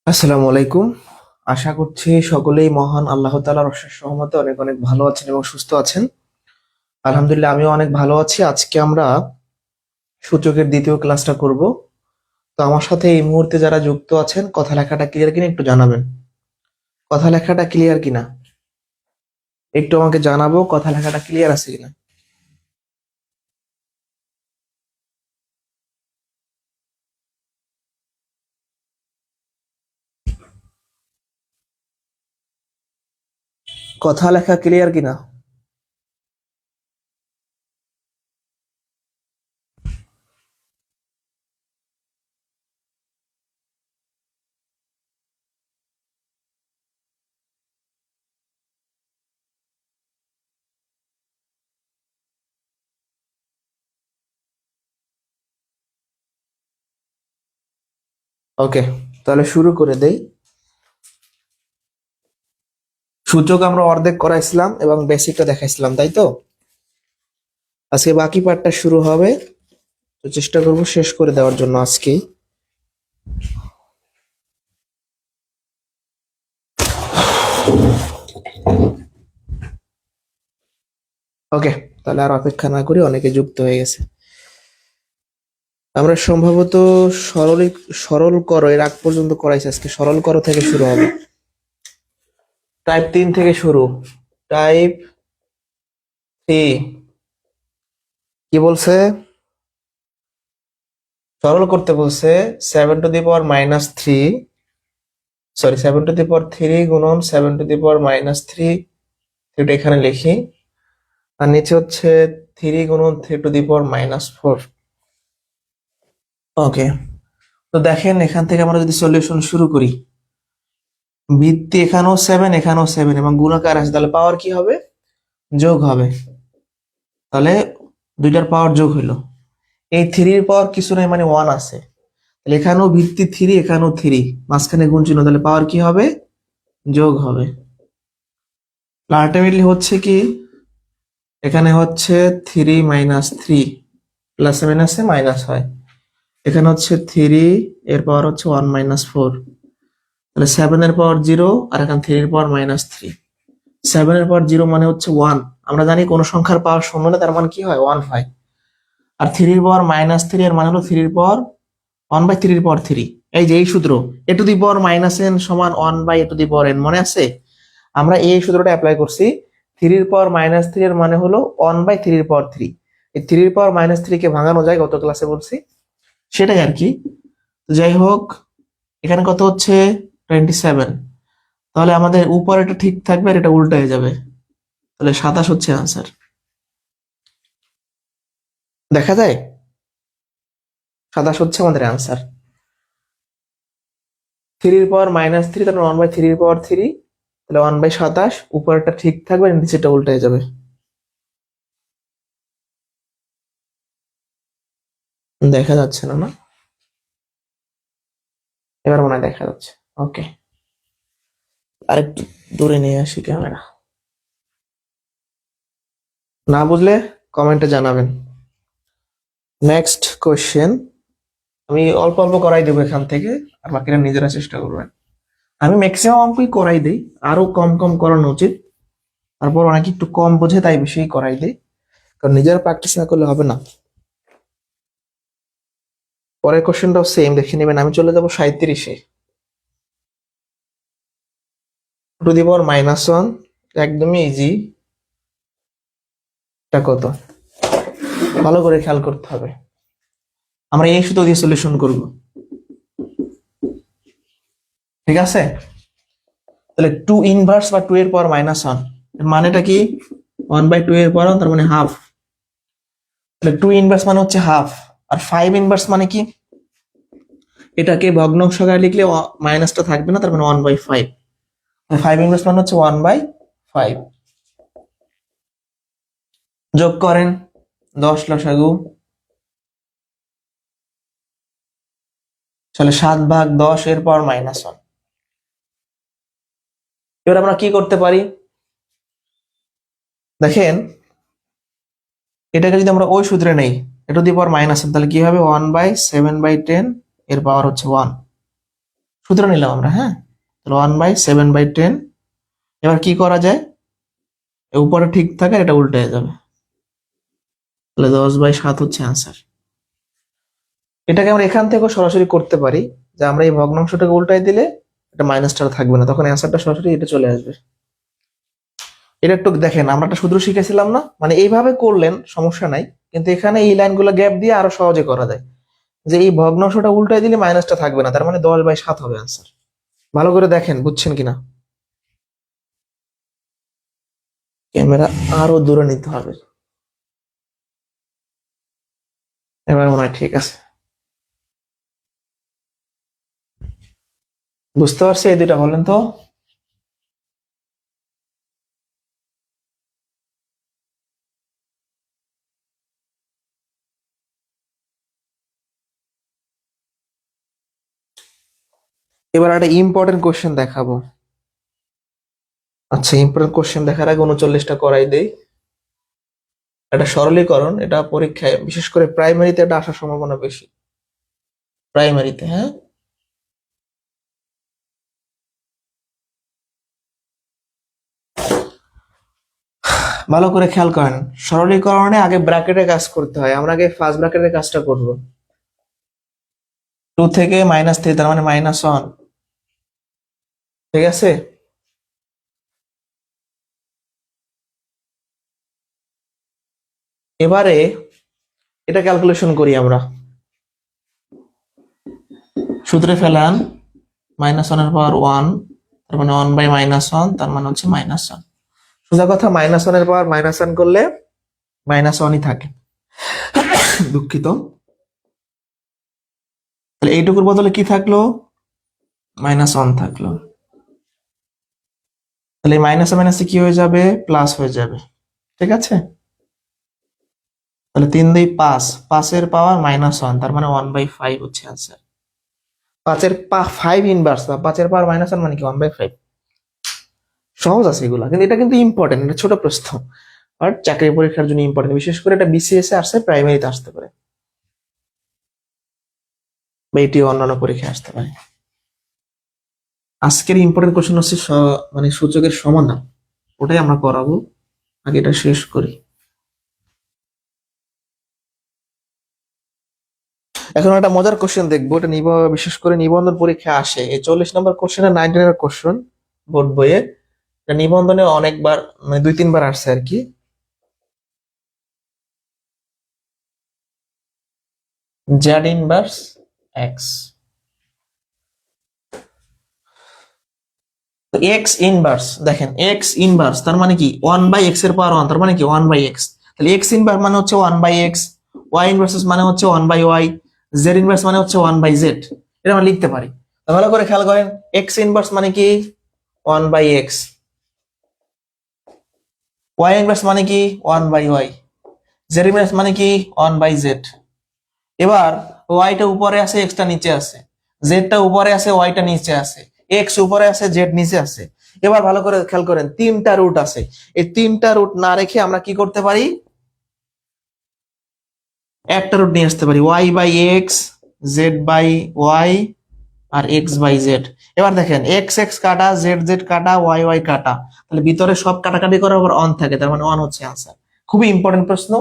আসসালামু আলাইকুম। আশা করছি সকলেই মহান আল্লাহ তাআলার অশেষ রহমতে অনেক অনেক ভালো আছেন এবং সুস্থ আছেন। আলহামদুলিল্লাহ আমিও অনেক ভালো আছি। আজকে আমরা সূচকের দ্বিতীয় ক্লাসটা করব। তো আমার সাথে এই মুহূর্তে যারা যুক্ত আছেন, কথা লেখাটা ক্লিয়ার কিনা একটু জানাবেন। কথা লেখাটা ক্লিয়ার কিনা একটু আমাকে জানাবো, কথা লেখাটা ক্লিয়ার আছে কিনা। কথা লেখা ক্লিয়ার কিনা। ওকে, তাহলে শুরু করে দেই। সূচক আমরা অর্ধেক করাইছিলাম এবং বেসিকটা দেখাইছিলাম, তাই তো? আজকে বাকি পার্টটা শুরু হবে। তো চেষ্টা করব শেষ করে দেওয়ার জন্য আজকেই। ওকে, তাহলে আর অপেক্ষা না করি, অনেকে যুক্ত হয়ে গেছে। আমরা সম্ভবত সরল সরল করো এর আগ পর্যন্ত করাইছি, আজকে সরল করো থেকে শুরু হবে। টাইপ 3 থেকে শুরু। টাইপ 3 কি বলছে? সরল করতে বলছে 7 to the power -3, sorry 7 to the power 3 গুণন 7 টু দি পাওয়ার -3, এটা এখানে লিখি। আর নিচে হচ্ছে 3 গুণন 3 টু দি পাওয়ার -4। ওকে, তো দেখেন এখান থেকে আমরা যদি সলিউশন শুরু করি, ভিত্তি এখানেও 7, এখানেও 7 এবং গুণাকার আছে, তাহলে পাওয়ার কি হবে? যোগ হবে। তাহলে দুইটার পাওয়ার যোগ হইলো। এই 3 এর পাওয়ার কিছু নাই, মানে 1 আছে। তাহলে এখানেও ভিত্তি 3, এখানেও 3, মাঝখানে গুণ চিহ্ন, তাহলে পাওয়ার কি হবে? যোগ হবে। আলটিমেটলি হচ্ছে কি, এখানে হচ্ছে 3 - 3, প্লাসে মাইনাসে মাইনাস হয়। এখানে হচ্ছে 3 এর পাওয়ার হচ্ছে 1 - 4, তাহলে 7 এর পাওয়ার 0 আর এখানে 3 এর পাওয়ার -3। 7 এর পাওয়ার 0 মানে হচ্ছে 1। আমরা জানি কোন সংখ্যার পাওয়ার শূন্য হলে তার মান কি হয়? 1 হয়। আর 3 এর পাওয়ার -3 এর মানে হলো 3 এর পাওয়ার 1/3 এর পাওয়ার 3। এই যে এই সূত্র, a⁻n সমান 1/a⁻n, মনে আছে? আমরা এই সূত্রটা অ্যাপ্লাই করছি। 3 এর পাওয়ার -3 এর মানে হলো 1/3 এর পাওয়ার 3। এই 3 এর পাওয়ার -3 কে ভাঙানো যায়, গত ক্লাসে বলছি, সেটাই আর কি। তো যাই হোক, এখানে কত হচ্ছে? 27। তাহলে আমাদের উপর এটা ঠিক থাকবে আর এটা উল্টো হয়ে যাবে, তাহলে 27 হচ্ছে আনসার। দেখা যায় 27 হচ্ছে আমাদের আনসার। 3 এর পাওয়ার -3, তাহলে 1/3 এর পাওয়ার 3, তাহলে 1/27, উপরেরটা ঠিক থাকবে আর নিচেরটা উল্টে যাবে। দেখা যাচ্ছে না, না? এবার মনে হয় দেখা যাচ্ছে। ওকে, আরেকটু দূরে নিয়ে আসি ক্যামেরা। না বুঝলে কমেন্টে জানাবেন। Next question. আমি অল্প অল্প করাই দেবো এখান থেকে, আর বাকিরা নিজেরা চেষ্টা করবেন। আমি ম্যাক্সিমাম অঙ্কই করাই দিই, আরো কম কম করানো উচিত। তারপর অনেকে একটু কম বোঝে, তাই বেশি করাই দিই, কারণ নিজেরা প্র্যাকটিস না করলে হবে না। পরের কোশ্চেনটাও সেম, দেখে নেবেন। আমি চলে যাবো 37-এ। টু দি পাওয়ার -1, একদমই ইজি। এটা কত? ভালো করে খেয়াল করতে হবে। আমরা এই সূত্র দিয়ে সলিউশন করব, ঠিক আছে? তাহলে 2 ইনভার্স বা 2 এর পাওয়ার -1 এর মানেটা কি? 1/2 এর পাওয়ার 1, তার মানে হাফ। তাহলে 2 ইনভার্স মানে হচ্ছে হাফ। আর 5 ইনভার্স মানে কি? এটাকে ভগ্নাংশ আকারে লিখলে মাইনাসটা থাকবে না, তার মানে 1/5। 5 ইনভার্স মানে হচ্ছে 1/5। যোগ করেন 10 লসাগু, তাহলে 7/10 এর পাওয়ার -1। এবার আমরা কি করতে পারি? দেখেন, এটাকে যদি আমরা ওই সূত্রে নেই, টু দি পাওয়ার -1, তাহলে কি হবে? 1/7/10 এর পাওয়ার হচ্ছে 1। সূত্র নিলাম আমরা, হ্যাঁ। তাহলে 1/7/10। এবার কি করা যায়, উপরে ঠিক থাকে, এটা উল্টে যাবে, তাহলে 10/7 হচ্ছে আনসার। এটাকে আমরা এখান থেকেও সরাসরি করতে পারি, যে আমরা এই ভগ্নাংশটাকে উল্টাই দিলে এটা মাইনাসটা থাকবে না, তখন অ্যান্সারটা সরাসরি এটা চলে আসবে। এটা একটু দেখেন, আমরা একটা সূত্র শিখেছিলাম না, মানে এইভাবে করলেন সমস্যা নাই, কিন্তু এখানে এই লাইনগুলো গ্যাপ দিয়ে আরো সহজে করা যায়, যে এই ভগ্নাংশটা উল্টাই দিলে মাইনাসটা থাকবে না, তার মানে 10/7 হবে আনসার। ভালো করে দেখেন, বুঝছেন কিনা। ক্যামেরা আরো দূরে নিতে হবে, এবার মনে হয় ঠিক আছে। বুঝতে পারছি, এই দুইটা বলেন তো। এবার একটা ইম্পর্টেন্ট কোশ্চেন দেখাবো। আচ্ছা, ইম্পর্টেন্ট কোশ্চেন দেখার আগে 39টা করাই দেই। এটা সরলীকরণ, এটা পরীক্ষায় বিশেষ করে প্রাইমারিতে এটা আসার সম্ভাবনা বেশি। প্রাইমারিতে, হ্যাঁ। ভালো করে খেয়াল করেন, সরলীকরণে আগে ব্র্যাকেটে কাজ করতে হয়, আমরা আগে ফার্স্ট ব্র্যাকেটের কাজটা করব। 2 থেকে -3, তার মানে -1, ঠিক আছে। এবারে এটা ক্যালকুলেশন করি আমরা, সূত্রে ফেলান -1/1, তার মানে 1/-1, তার মানে হচ্ছে -1। সোজা কথা, -1/-1 করলে -1ই থাকে, দুঃখিত। তাহলে এইটুকুর বদলে কি থাকলো, -1 থাকলো। তাহলে মাইনাসে মাইনাসে কি হয়ে যাবে, প্লাস হয়ে যাবে, ঠিক আছে। তাহলে 3 2 5, 5-এর পাওয়ার -1, তার মানে 1/5 হচ্ছে আনসার। 5 ইনভার্স বা 5-এর পাওয়ার -1 মানে কি 1/5। সহজ আছে এগুলা, কিন্তু এটা কিন্তু ইম্পর্টেন্ট, এটা ছোট প্রশ্ন, বাট চাকরি পরীক্ষার জন্য ইম্পর্টেন্ট, বিশেষ করে এটা বিসিএস এ আসছে, প্রাইমারিতে আসতে পারে, বা এটি অন্যান্য পরীক্ষায় আসতে পারে। আজকের ইম্পর্টেন্ট কোশ্চেন হচ্ছে মানে সূচকের সমাধান, ওটাই আমরা করাবো। আগে এটা শেষ করি। এখন একটা মজার কোশ্চেন দেখবো, এটা বিশেষ করে নিবন্ধন পরীক্ষায় আসে, এই 40 নম্বর কোশ্চেন আর 19-এর কোশ্চেন বোর্ড বইয়ে। এটা নিবন্ধনে অনেকবার, মানে 2-3 বার আসছে আর কি। জেড ইনভার্স এক্স, তো এক্স ইনভার্স, দেখেন এক্স ইনভার্স তার মানে কি 1/x-এর পাওয়ার 1, তার মানে কি 1/x। তাহলে এক্স ইনভার্স মানে হচ্ছে 1/x, ওয়াই ইনভার্সেস মানে হচ্ছে 1/y, জেড ইনভার্স মানে হচ্ছে 1/z। এটা আমরা লিখতে পারি। তো ভালো করে খেয়াল করেন, এক্স ইনভার্স মানে কি 1/x, ওয়াই ইনভার্স মানে কি 1/y, জেড ইনভার্স মানে কি 1/z। এবার ওয়াইটা উপরে আছে, এক্সটা নিচে আছে, জেডটা উপরে আছে, ওয়াইটা নিচে আছে, এক্স উপরে আছে, জেড নিচে আছে। এবার ভালো করে খেয়াল করেন, 3টা রুট আছে, এই 3টা রুট না রেখে আমরা কি করতে পারি, একটা রুট নিয়ে আসতে পারি, y/x, z/y, আর x/z। এবার দেখেন এক্স এক্স কাটা, জেড জেড কাটা, ওয়াই ওয়াই কাটা, তাহলে ভিতরে সব কাটাকাটি করে আবার অন থাকে, তার মানে 1 হচ্ছে আনসার। খুবই ইম্পর্টেন্ট প্রশ্ন।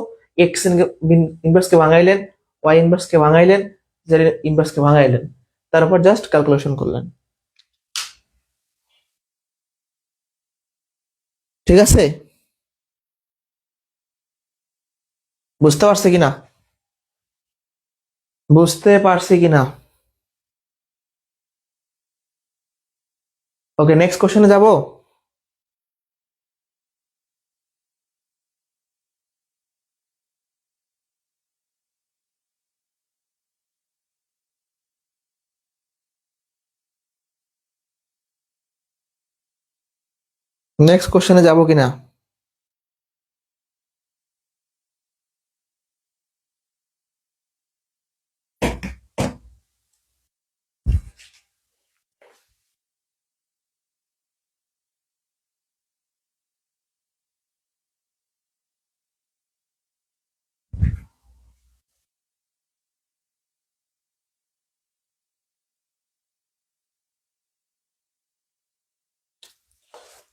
এক্স ইনভার্স কে ভাঙাইলেন, ওয়াই ইনভার্স কে ভাঙাইলেন, জেড ইনভার্স কে ভাঙাইলেন, তারপর জাস্ট ক্যালকুলেশন করলেন, ঠিক আছে। বুঝতে পারছে কিনা, বুঝতে পারছি কিনা। ওকে, নেক্সট কোশ্চেনে যাব। নেক্সট কোশ্চেনে যাব কিনা।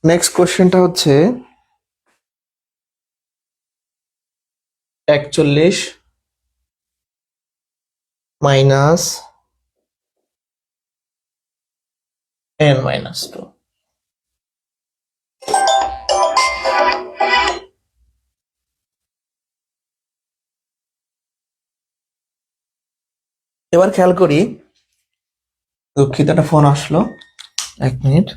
নেক্সট কোশ্চেনটা হচ্ছে 41 মাইনাস n মাইনাস 2। এবার খেয়াল করি, দুঃখিত একটা ফোন আসলো, 1 মিনিট।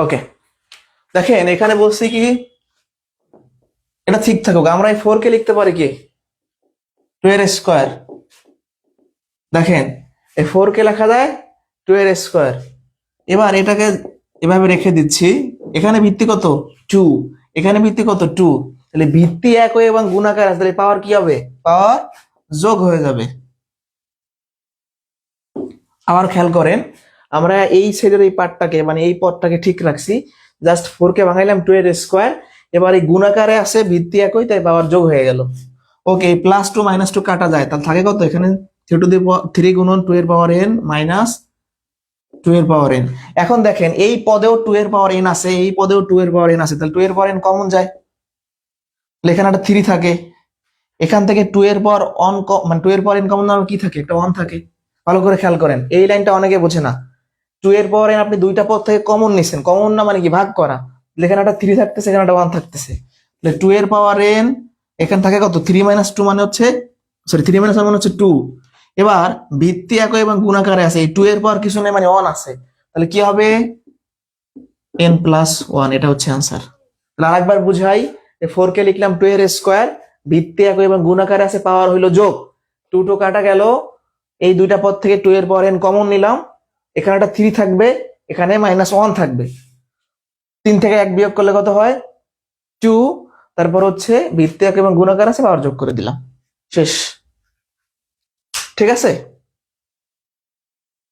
ওকে, দেখেন এখানে বলছি কি এটা ঠিক থাকুক, আমরা এই 4 কে লিখতে পারি কি 2 এর স্কোয়ার। দেখেন এই 4 কে লেখা যায় 2 এর স্কোয়ার। এবার এটাকে এভাবে রেখে দিচ্ছি, এখানে ভিত্তি কত 2, এখানে ভিত্তি কত 2, তাহলে ভিত্তি এক হয়ে এবং গুণাকার আছে, তাহলে পাওয়ার কি হবে, পাওয়ার যোগ হয়ে যাবে। আবার খেয়াল করেন, আমরা এই সাইডের এই পার্টটাকে মানে এই পদটাকে ঠিক রাখছি, জাস্ট 4 কে ভাঙাইলাম 2 এর স্কোয়ার। এবার এই গুণাকারে আছে ভিত্তি একই, তাই পাওয়ার যোগ হয়ে গেল। ওকে, +2 -2 কাটা যায়, তাহলে থাকে কত এখানে 3 গুণন 2 এর পাওয়ার n মাইনাস 2 এর পাওয়ার n। এখন দেখেন এই পদেও 2 এর পাওয়ার n আছে, এই পদেও 2 এর পাওয়ার n আছে, তাহলে 2 এর পাওয়ার n কমন যায়, তাহলে এখানে একটা 3 থাকে। এখান থেকে 2 এর পাওয়ার মানে 2 এর পাওয়ার n কমন না কি থাকে, একটা 1 থাকে। ভালো করে খেয়াল করেন, এই লাইনটা অনেকে বোঝে না। 2 এর পাওয়ার n আপনি দুইটা পদ থেকে কমন নিছেন, কমন না মানে কি ভাগ করা, এখানে একটা 3 থাকতেছে, এখানে একটা 1 থাকতেছে, তাহলে 2 এর পাওয়ার n এখানে থাকে কত 3 - 2 মানে হচ্ছে, সরি 3 - 1 মানে হচ্ছে 2। এবার ভিত্তি একই এবং গুণাকারে আছে, এই 2 এর পাওয়ার কিছু নেই মানে 1 আছে, তাহলে কি হবে n+1, এটা হচ্ছে आंसर। তাহলে আরেকবার বুঝাই, 4 কে লিখলাম 2 এর স্কোয়ার, ভিত্তি একই এবং গুণাকারে আছে, পাওয়ার হইলো যোগ, 2 2 কাটা গেল, এই দুইটা পদ থেকে 2 এর পাওয়ার n কমন নিলাম, এখানে একটা 3 থাকবে, এখানে -1 থাকবে, 3 থেকে 1 বিয়োগ করলে কত হয় 2, তারপর হচ্ছে ভিত্তি একই এবং গুণাকার আছে, পাওয়ার যোগ করে দিলাম, শেষ। ঠিক আছে,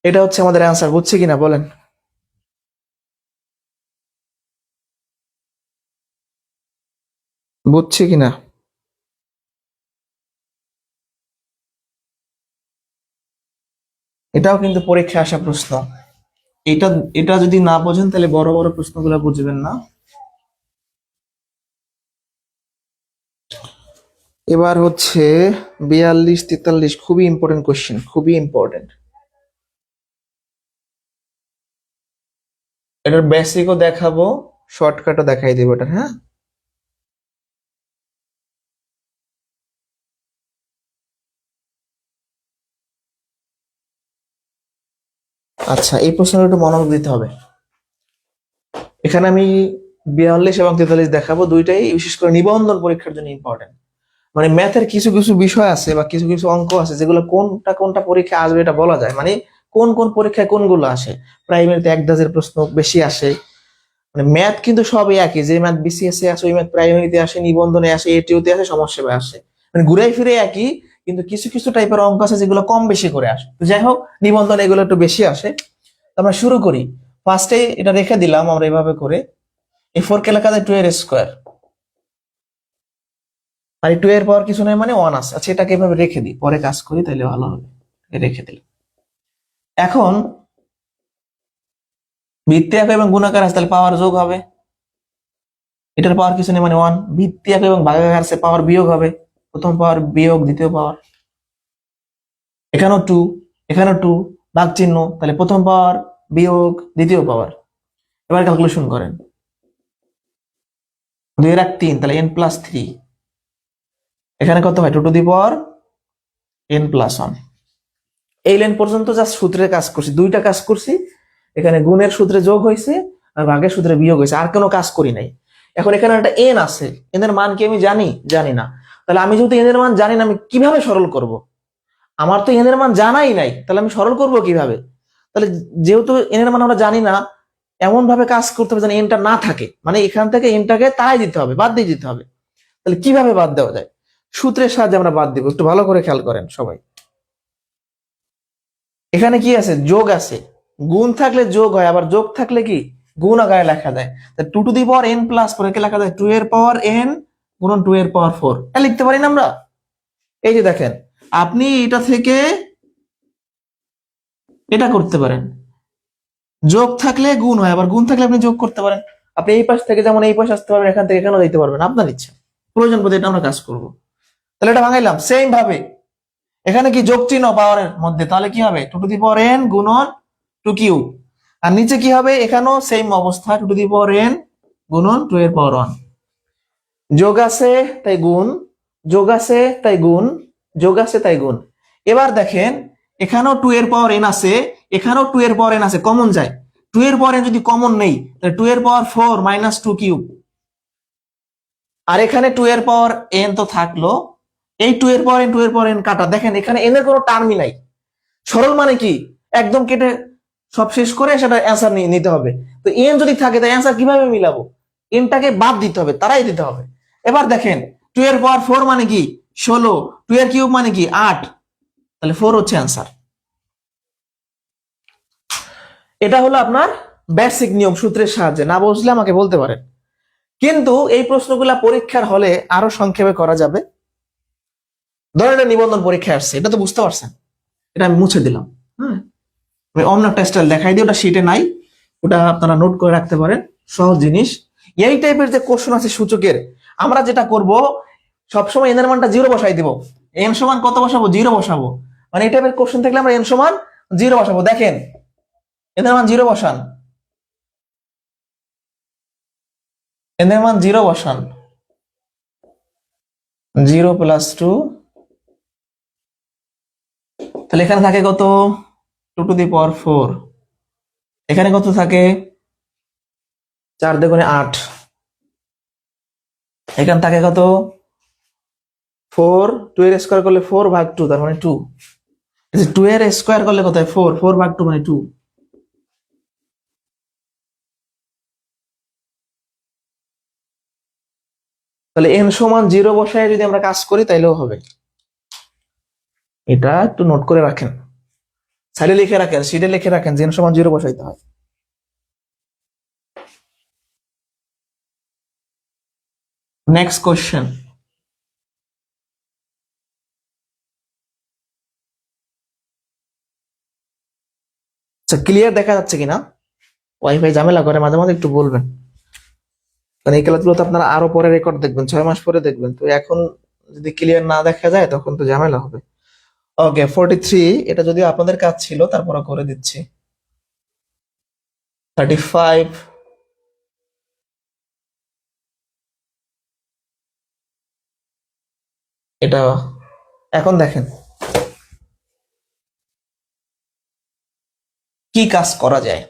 এটা হচ্ছে আমাদের অ্যান্সার। বুঝছি কিনা বলেন? বুঝছি কিনা? এটাও কিন্তু পরীক্ষায় আসা প্রশ্ন। এটা এটা যদি না বোঝেন তাহলে বড় বড় প্রশ্নগুলো বুঝবেন না। এবার হচ্ছে 42 43, খুবই ইম্পর্টেন্ট কোশ্চেন, খুবই ইম্পর্টেন্ট। এটার বেসিকও দেখাবো, শর্টকাটও দেখাই দেবো এটা, হ্যাঁ। আচ্ছা, এই প্রশ্নটা একটু মনোযোগ দিতে হবে। এখানে আমি 42 এবং 43 দেখাবো, দুইটাই বিশেষ করে নিবন্ধন পরীক্ষার জন্য ইম্পর্টেন্ট। মানে ম্যাথের কিছু কিছু বিষয় আছে বা কিছু কিছু অঙ্ক আছে যেগুলো কোনটা কোনটা পরীক্ষা আসবে এটা বলা যায়, মানে কোন কোন পরীক্ষায় কোনগুলো আসে। প্রাইমারিতে 1 ধাঁচের প্রশ্ন বেশি আসে, মানে ম্যাথ কিন্তু সবই একই, যে ম্যাথ বিসিএস এ আসে ওই ম্যাথ প্রাইমারিতে আসে, নিবন্ধনে আসে, এটিওতে আসে, সমাজসেবায় আসে, মানে ঘুরে ফিরে একই। কিন্তু কিছু কিছু টাইপের অঙ্ক আছে যেগুলো কম বেশি করে আসে, তো যাই হোক নিবন্ধন এগুলো একটু বেশি আসে। তো আমরা শুরু করি, ফার্স্টে এটা রেখে দিলাম আমরা এভাবে করে, এই 4 কে লেখা যায় 2 এর স্কোয়ার, আর 2 এর পাওয়ার কিছু নাই মানে 1 আছে। আচ্ছা, এটাকে এভাবে রেখে দিই, পরে কাজ করি তাহলে ভালো হবে, রেখে দিলাম। এখন ভিত্তি একক এবং গুণাকার আছে, তাহলে পাওয়ার যোগ হবে, এটার পাওয়ার কিছু নেই মানে 1, ভিত্তি একক এবং ভাগাকার আছে, পাওয়ার বিয়োগ হবে, প্রথম পাওয়ার বিয়োগ দ্বিতীয় পাওয়ার, এখানেও 2, এখানেও 2, ভাগ চিহ্ন, তাহলে প্রথম পাওয়ার বিয়োগ দ্বিতীয় পাওয়ার। এবার ক্যালকুলেশন করেন, 2 এর 3, তাহলে n+3, এখানে কত হয় 2 টু দি পাওয়ার n+1। এই লাইন পর্যন্ত জাস্ট সূত্রের কাজ করছি, দুইটা কাজ করছি, এখানে গুণের সূত্রে যোগ হয়েছে আর ভাগের সূত্রে বিয়োগ হয়েছে, আর কোনো কাজ করি নাই। এখন এখানে একটা এন আছে, এনের মান কি আমি জানি? জানি না। তাহলে আমি যেহেতু এনের মান জানি না, আমি কিভাবে সরল করব? আমার তো এনের মান জানাই নাই, তাহলে আমি সরল করব কিভাবে? তাহলে যেহেতু এনের মান আমরা জানি না, এমন ভাবে কাজ করতে হবে যেন এনটা না থাকে, মানে এখান থেকে এনটাকে তাড়াই দিতে হবে, বাদ দিয়ে দিতে হবে। তাহলে কিভাবে বাদ দেওয়া যায়? সূত্রের সাহায্যে আমরা বাদ দিব, একটু ভালো করে খেয়াল করেন সবাই। এখানে কি আছে? যোগ আছে, গুণ থাকলে যোগ হয়, আবার যোগ থাকলে কি গুণ আকারে লেখা যায়। Two to the power n plus four একে লেখা যায় টু এর পাওয়ার এন গুণন টু এর পাওয়ার ফোর, এটা লিখতে পারি না আমরা? এই যে দেখেন, আপনি এটা থেকে এটা করতে পারেন, যোগ থাকলে গুণ হয়, আবার গুণ থাকলে আপনি যোগ করতে পারেন। আপনি এই পাশ থেকে যেমন এই পাশে আসতে পারবেন, এখান থেকে এখানেও যেতে পারবেন, আপনার ইচ্ছা। প্রয়োজন বোধে এটা আমরা কাজ করব। তাহলে এটা ভাঙাইলাম সেম ভাবে, এখানে কি যোগ চিহ্ন পাওয়ারের মধ্যে, তাহলে কি হবে two to the power n গুণন টু কিউব, আর নিচে কি হবে এখানেও সেম অবস্থা two to the power n গুণন টু এর পাওয়ার ওয়ান। যোগ আছে তাই গুণ, যোগ আছে তাই গুণ, যোগ আছে তাই গুণ। এবার দেখেন এখানেও টু এর পাওয়ার এন আছে, এখানেও টু এর পাওয়ার এন আছে, কমন যায়। টু এর পাওয়ার এন যদি কমন নেই তাহলে টু এর power four minus two cube, আর এখানে টু এর পাওয়ার এন তো থাকলো, এই টু এর পাওয়ার এন টু এর পাওয়ার এন কাটা, দেখেন এখানে এন এর কোনো টার্মই নাই। সরল মানে কি একদম কেটে সব শেষ করে সেটা অ্যান্সার নিতে হবে। তো এন যদি থাকে তাই অ্যান্সার কিভাবে মিলাবো, এনটাকে বাদ দিতে হবে, তারাই দিতে হবে। এবার দেখেন টু এর পাওয়ার ফোর মানে কি 16, টু এর কিউব মানে কি 8, তাহলে ফোর হচ্ছে অ্যান্সার। এটা হলো আপনার বেসিক নিয়ম, সূত্রের সাহায্যে, না বুঝলে আমাকে বলতে পারেন। কিন্তু এই প্রশ্নগুলা পরীক্ষার হলে আরো সংক্ষেপে করা যাবে। ধরেন এটা নিবন্ধন পরীক্ষায় আসছে, এটা তো বুঝতে পারছেন, এটা আমি মুছে দিলাম। হ্যাঁ, অন্য একটা স্টাইল দেখাই দিই, ওটা শিটে নাই, ওটা আপনারা নোট করে রাখতে পারেন, সহজ জিনিস। এই টাইপের যে কোশ্চেন আছে সূচকের, আমরা যেটা করব সবসময় এন এর মানটা জিরো বসাই দিব। এন সমান কত বসাবো, জিরো বসাবো। মানে এই টাইপের কোশ্চেন থাকলে আমরা এন সমান জিরো বসাবো। দেখেন এন এর মান জিরো বসান, এন এর মান জিরো বসান, জিরো প্লাস টু, তাহলে এখানে থাকে কত two to the power four, এখানে কত থাকে 4 দুগুণে 8, এখানে থাকে কত 4, 2 এর স্কয়ার করলে 4 ভাগ 2 তার মানে 2, 2 এর স্কয়ার করলে কত হয় 4, 4 ভাগ 2 মানে 2। তাহলে n সমান 0 বসায় যদি আমরা কাজ করি তাইলেও হবে। এটা একটু নোট করে রাখেন, সাইডে লিখে রাখেন, শিটে লিখে রাখেন যে n সমান 0 বসাইতে হয়। নেক্সট কোশ্চেন, আচ্ছা ক্লিয়ার দেখা যাচ্ছে কিনা, ওয়াইফাই ঝামেলা করে মাঝে মাঝে, একটু বলবেন। কারণ এই ক্লাসগুলো তো আপনারা আরো পরে রেকর্ড দেখবেন, 6 মাস পরে দেখবেন, তো এখন যদি ক্লিয়ার না দেখা যায় তখন তো ঝামেলা হবে। ওকে 43, এটা যদি আপনাদের কাজ ছিল তারপরে করে দিচ্ছি। 35, এটা এখন দেখেন কি কাজ করা যায়।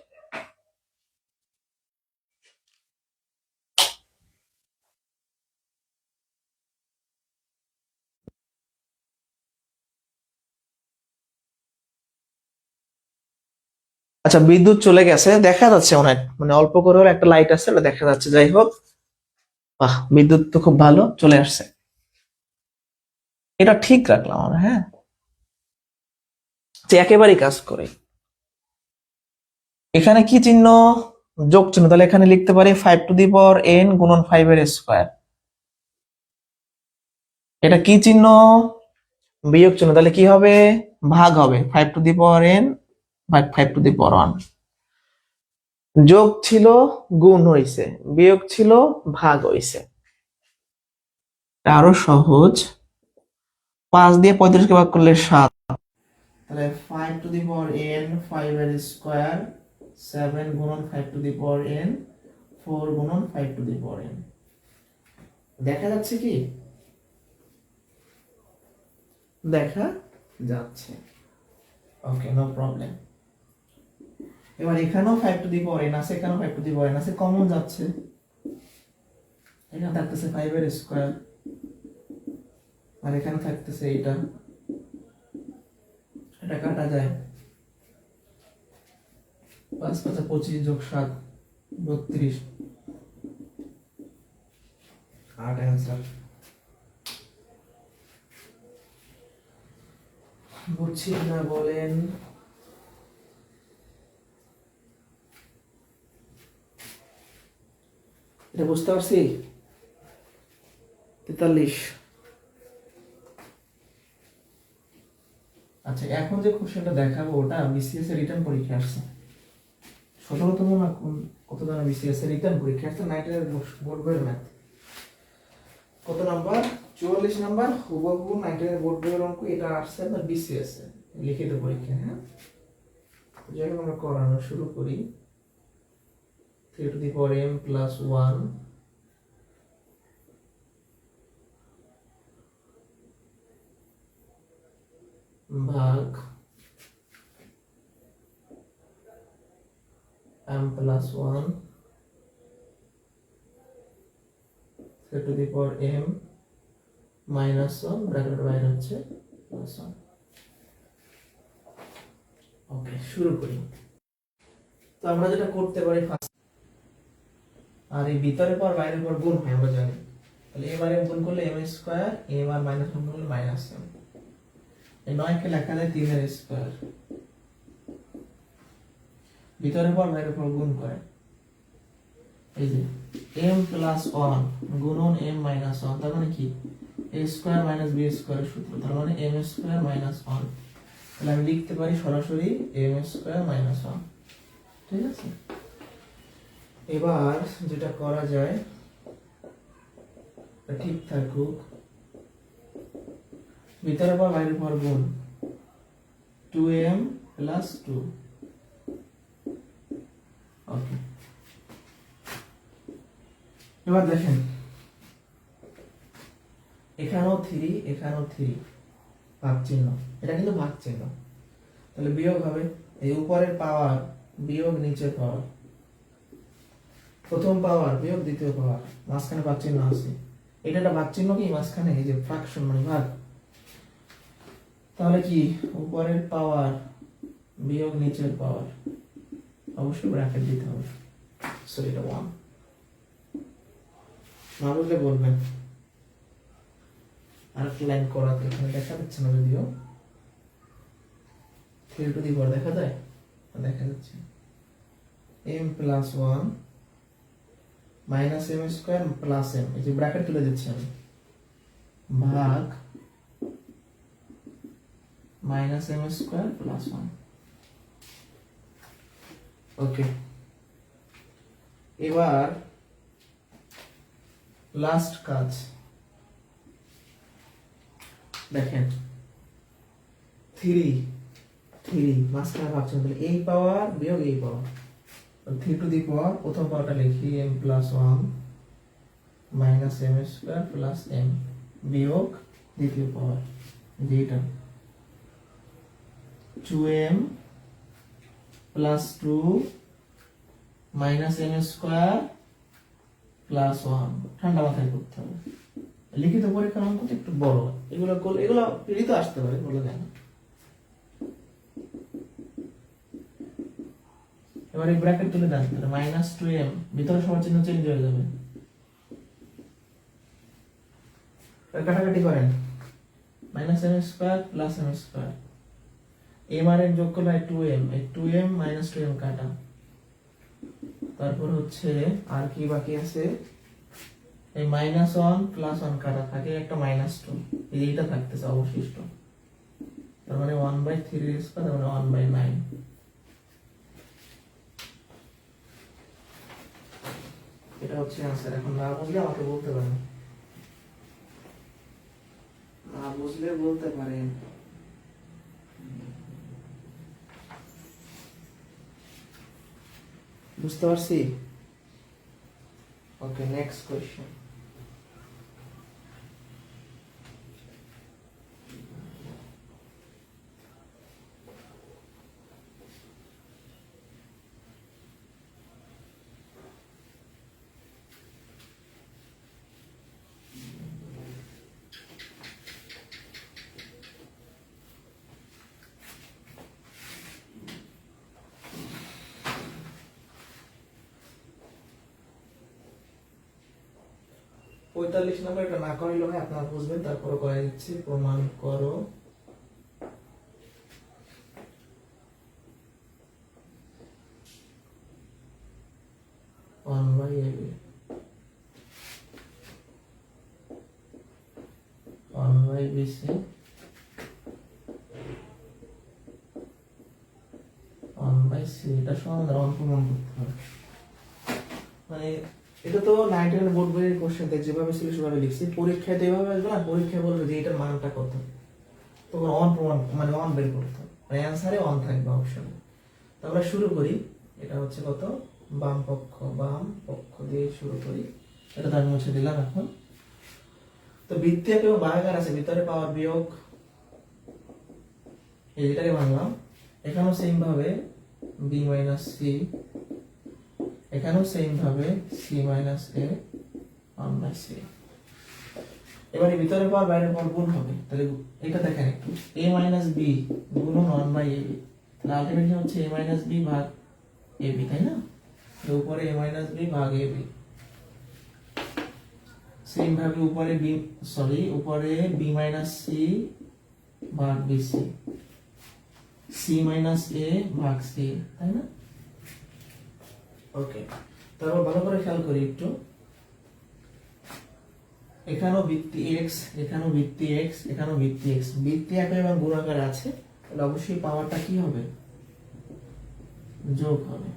আচ্ছা বিদ্যুৎ চলে গেছে, দেখা যাচ্ছে অনেক, মানে অল্প করে হলে একটা লাইট আছে, ওটা দেখা যাচ্ছে। যাই হোক, বাহ বিদ্যুৎ তো খুব ভালো চলে আসছে, এটা ঠিক রাখলাম আমরা। হ্যাঁ, যে একেবারেই কাজ করে, এখানে কি চিহ্ন, যোগ চিহ্ন, তাহলে এখানে লিখতে পারি 5 টু দি পাওয়ার n গুণন 5 এর স্কয়ার। এটা কি চিহ্ন, বিয়োগ চিহ্ন, তাহলে কি হবে ভাগ হবে, 5 টু দি পাওয়ার n ভাগ 5 টু দি পাওয়ার 1। যোগ ছিল গুণ হইছে, বিয়োগ ছিল ভাগ হইছে, আরো সহজ। 5 দিয়ে 35 কে ভাগ করলে 7, তাহলে 5 টু দি পাওয়ার n 5 এর স্কয়ার, 7 গুণন 5 টু দি পাওয়ার n, 4 গুণন 5 টু দি পাওয়ার n। দেখা যাচ্ছে কি, দেখা যাচ্ছে, ওকে নো প্রবলেম। এবার এখানেও 5 টু দি পাওয়ার n আছে, এখানেও 5 টু দি পাওয়ার n আছে, কমন যাচ্ছে, এখানে থাকতেছে 5 এর স্কয়ার, আর এখানে থাকতেছে এটা, এটা কাটা যায়, 5 5 25 যোগ 7 32, 8 অ্যান্সার। বুঝছি না বলেন। এটা বুঝতে পারছি? 43। আচ্ছা, এখন যে কোশ্চেনটা দেখাবো ওটা বিসিএস এর রিটার্ন পরীক্ষা আসছে। 17তম না কত জানা বিসিএস এর রিটার্ন পরীক্ষা আসছে, 9 বোর্ড বইয়ের ম্যাথ। কত নাম্বার? 44 নাম্বার, হুবহু 9 বোর্ড বইয়ের অঙ্ক। এটা আসছে আপনার বিসিএস এ লিখিত পরীক্ষা। হ্যাঁ, যাই হোক আমরা করানো শুরু করি। 3 two the power m plus 1 ভাগ m plus 1 3 two the power m minus 1 ব্র্যাকেটের বাইরে হচ্ছে প্লাস 1। ওকে, শুরু করি। তো আমরা যেটা করতে পারি ফার্স্ট, আর এই ভিতরের পর বাইরের পর গুণ হয় আমরা জানি। তাহলে এবারে গুণ করলে m স্কয়ার, m আর মাইনাস গুণ করলে মাইনাস m। এই 9 কে লেখা যায় 3 এর স্কয়ার। ভিতরের পর বাইরের পর গুণ করে এই যে m প্লাস 1 গুণন m মাইনাস 1, তার মানে কি a স্কয়ার মাইনাস b স্কয়ারের সূত্র, তার মানে m স্কয়ার মাইনাস 1। তাহলে আমি লিখতে পারি সরাসরি m স্কয়ার মাইনাস 1। ঠিক আছে, এবার যেটা করা যায় ঠিক থাকুক, ভিতরের পর বাইরের পর গুণ 2m প্লাস 2। ওকে, এবার দেখেন এখানেও 3, এখানেও 3, ভাগ চিহ্ন, এটা কিন্তু ভাগ চিহ্ন। তাহলে বিয়োগ হবে, এই উপরের পাওয়ার বিয়োগ নিচের পাওয়ার, প্রথম পাওয়ার বিয়োগ দ্বিতীয় পাওয়ার, মাঝখানে ভাগ চিহ্ন আছে। এটা একটা ভাগ চিহ্ন কি মাঝখানে, এই যে ফ্র্যাকশন মানে ভাগ। তাহলে কি উপরের পাওয়ার বিয়োগ নিচের পাওয়ার, অবশ্যই ব্র্যাকেট দিতে হবে। সো এটা 1। না বুঝলে বলবেন। আর একটা লাইন করাতে এখানে দেখা যাচ্ছে না, যদিও 3 টু দি পাওয়ার দেখা যায়, দেখা যাচ্ছে m plus 1 minus m square plus m, এই যে ব্র্যাকেট তুলে দিচ্ছি আমি, ভাগ মাইনাস m স্কয়ার প্লাস 1। ওকে, এবার লাস্ট কাজ দেখেন, 3 মাঝখানে ভাগ চিহ্ন, তাহলে এই পাওয়ার বিয়োগ এই পাওয়ার, 3 টু দি পাওয়ার প্রথম পাওয়ারটা লিখি m plus 1 minus m square plus m বিয়োগ দ্বিতীয় পাওয়ার যেটা 2m plus 2 minus m square plus 1। ঠান্ডা মাথায় করতে হবে, লিখিত পরীক্ষার অঙ্ক তো একটু বড়, এগুলো করলে এগুলো পিড়িতে আসতে পারে, বলে যায় না। এবার এই ব্র্যাকেট তুলে দেন, তাহলে মাইনাস 2m, ভিতরে সবার চিহ্ন চেঞ্জ হয়ে যাবে, কাটাকাটি করেন, minus m square plus m square, m আর n যোগ করলে 2m, এই 2m মাইনাস 2m কাটা, তারপর হচ্ছে আর কি বাকি আছে, এই মাইনাস 1 প্লাস 1 কাটা থাকে একটা মাইনাস 2, এইটা থাকতেছে অবশিষ্ট, তার মানে 1/3 স্কয়ার, তার মানে 1/9। এটা হচ্ছে आंसर। এখন না বুঝলে আমাকে বলতে পারেন, না বুঝলে বলতে পারেন। বুঝতে পারছি? ওকে, নেক্সট কোশ্চেন। পঁয়তাল্লিশ নম্বর, এটা না করাইলে হয়, আপনারা বুঝবেন, তারপরে করাই দিচ্ছি। প্রমাণ করো one by A ABC 1/c, এটা সমাধান অনুমান করতে হবে। মানে এটা তো 9 বোর্ড বইয়ের কোশ্চেন, যেভাবে ছিল সেভাবে লিখছি। পরীক্ষায় তো এভাবে আসবে না, পরীক্ষায় বলবে যে এটার মানটা কত, তখন অন প্রমাণ মানে অন বের করতে হবে, মানে অ্যান্সারে অন থাকবে অপশনে। তো আমরা শুরু করি। এটা হচ্ছে কত, বাম পক্ষ দিয়ে শুরু করি। এটা তো আমি মুছে দিলাম এখন। তো বৃত্তি এবং ভাগাকার আছে, ভিতরে পাওয়ার বিয়োগ, এই যেটাকে মানলাম। এখানেও সেম ভাবে b মাইনাস সি, এখানেও সেম ভাবে c মাইনাস a 1/c। এবারে ভিতরে পাওয়ার বাইরের পাওয়ার গুণ হবে, তাহলে এটা দেখেন একটু, a মাইনাস b গুণন 1/ab, তাহলে আলটিমেটলি হচ্ছে a মাইনাস b ভাগ ab, তাই না? তো উপরে a মাইনাস b ভাগ ab। সেম ভাবে উপরে উপরে b মাইনাস c ভাগ bc, c মাইনাস a ভাগ c, তাই না? ওকে, তারপর ভালো করে খেয়াল করি একটু। এখানেও ভিত্তি x, এখানেও ভিত্তি x, এখানেও ভিত্তি x, ভিত্তি একই এবং গুণাকার আছে, তাহলে অবশ্যই পাওয়ারটা কি হবে, যোগ হবে।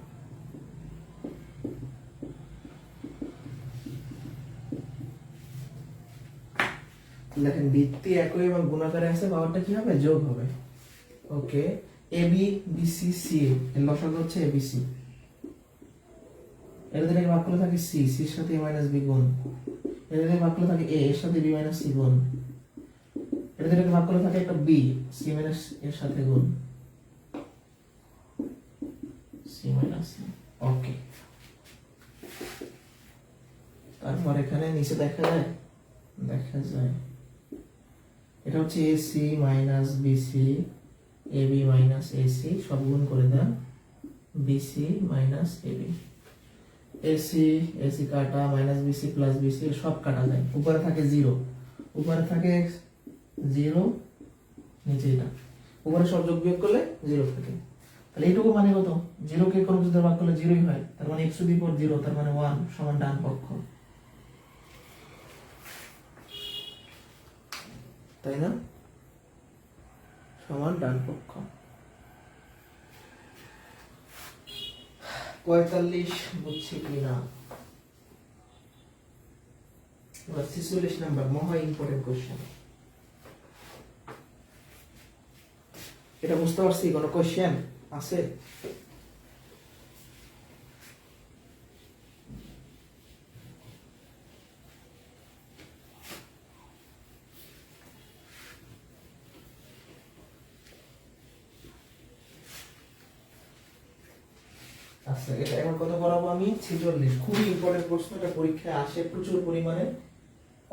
দেখেন ভিত্তি একই এবং গুণাকারে আছে, পাওয়ারটা কি হবে, যোগ হবে। ওকে, ab bc c এর লসাগু হচ্ছে abc, এর থেকে ভাগ করলে থাকে c, c এর সাথে a মাইনাস b গুণ, এর থেকে ভাগ করলে থাকে a, এর সাথে b মাইনাস c গুণ, এর থেকে ভাগ করলে থাকে একটা b, c মাইনাস এর সাথে গুণ, c মাইনাস c। ওকে, তারপর এখানে নিচে দেখা যায়, এটা হচ্ছে ac minus bc, ab minus ac, সব গুণ করে দেন, bc minus ab, ac ac কাটা, মাইনাস bc প্লাস bc সব কাটা যায়, উপরে থাকে 0, উপরে থাকে 0, নিচে এটা, উপরে সব যোগ বিয়োগ করলে 0 থাকে। তাহলে এইটুকু মানে কত, 0 কে কোন কিছু ভাগ করলে 0ই হয়, তার মানে x টু দি পাওয়ার 0, তার মানে 1 সমান ডান পক্ষ, তাই না? সমান ডান পক্ষ। 45 বুঝছি কি না? 46 নাম্বার মহা ইম্পর্টেন্ট কোশ্চেন। এটা বুঝতে পারছি, কোনো কোশ্চেন আছে? আচ্ছা, এটা এখন কত করাবো আমি, 46। খুবই ইম্পর্টেন্ট প্রশ্ন, এটা পরীক্ষায় আসে প্রচুর পরিমাণে,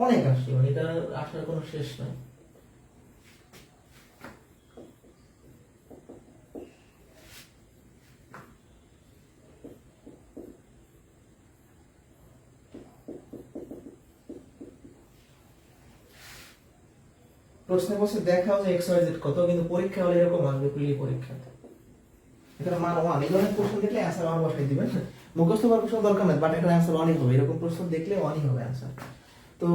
অনেক আসে, মানে এটা আসার কোনো শেষ নাই। প্রশ্নে বসে দেখাও যে এক্স ওয়াই জেড কত, কিন্তু পরীক্ষা হলে এরকম আসবে, প্রিলি পরীক্ষাতে এখানে মান 1, এই ধরনের প্রশ্ন দেখলে অ্যান্সার 1 বসাই দিবেন, মুখস্থ করার প্রশ্ন দরকার নেই, বাট এখানে অ্যান্সার 1ই হবে, এরকম প্রশ্ন দেখলে 1ই হবে অ্যান্সার। তো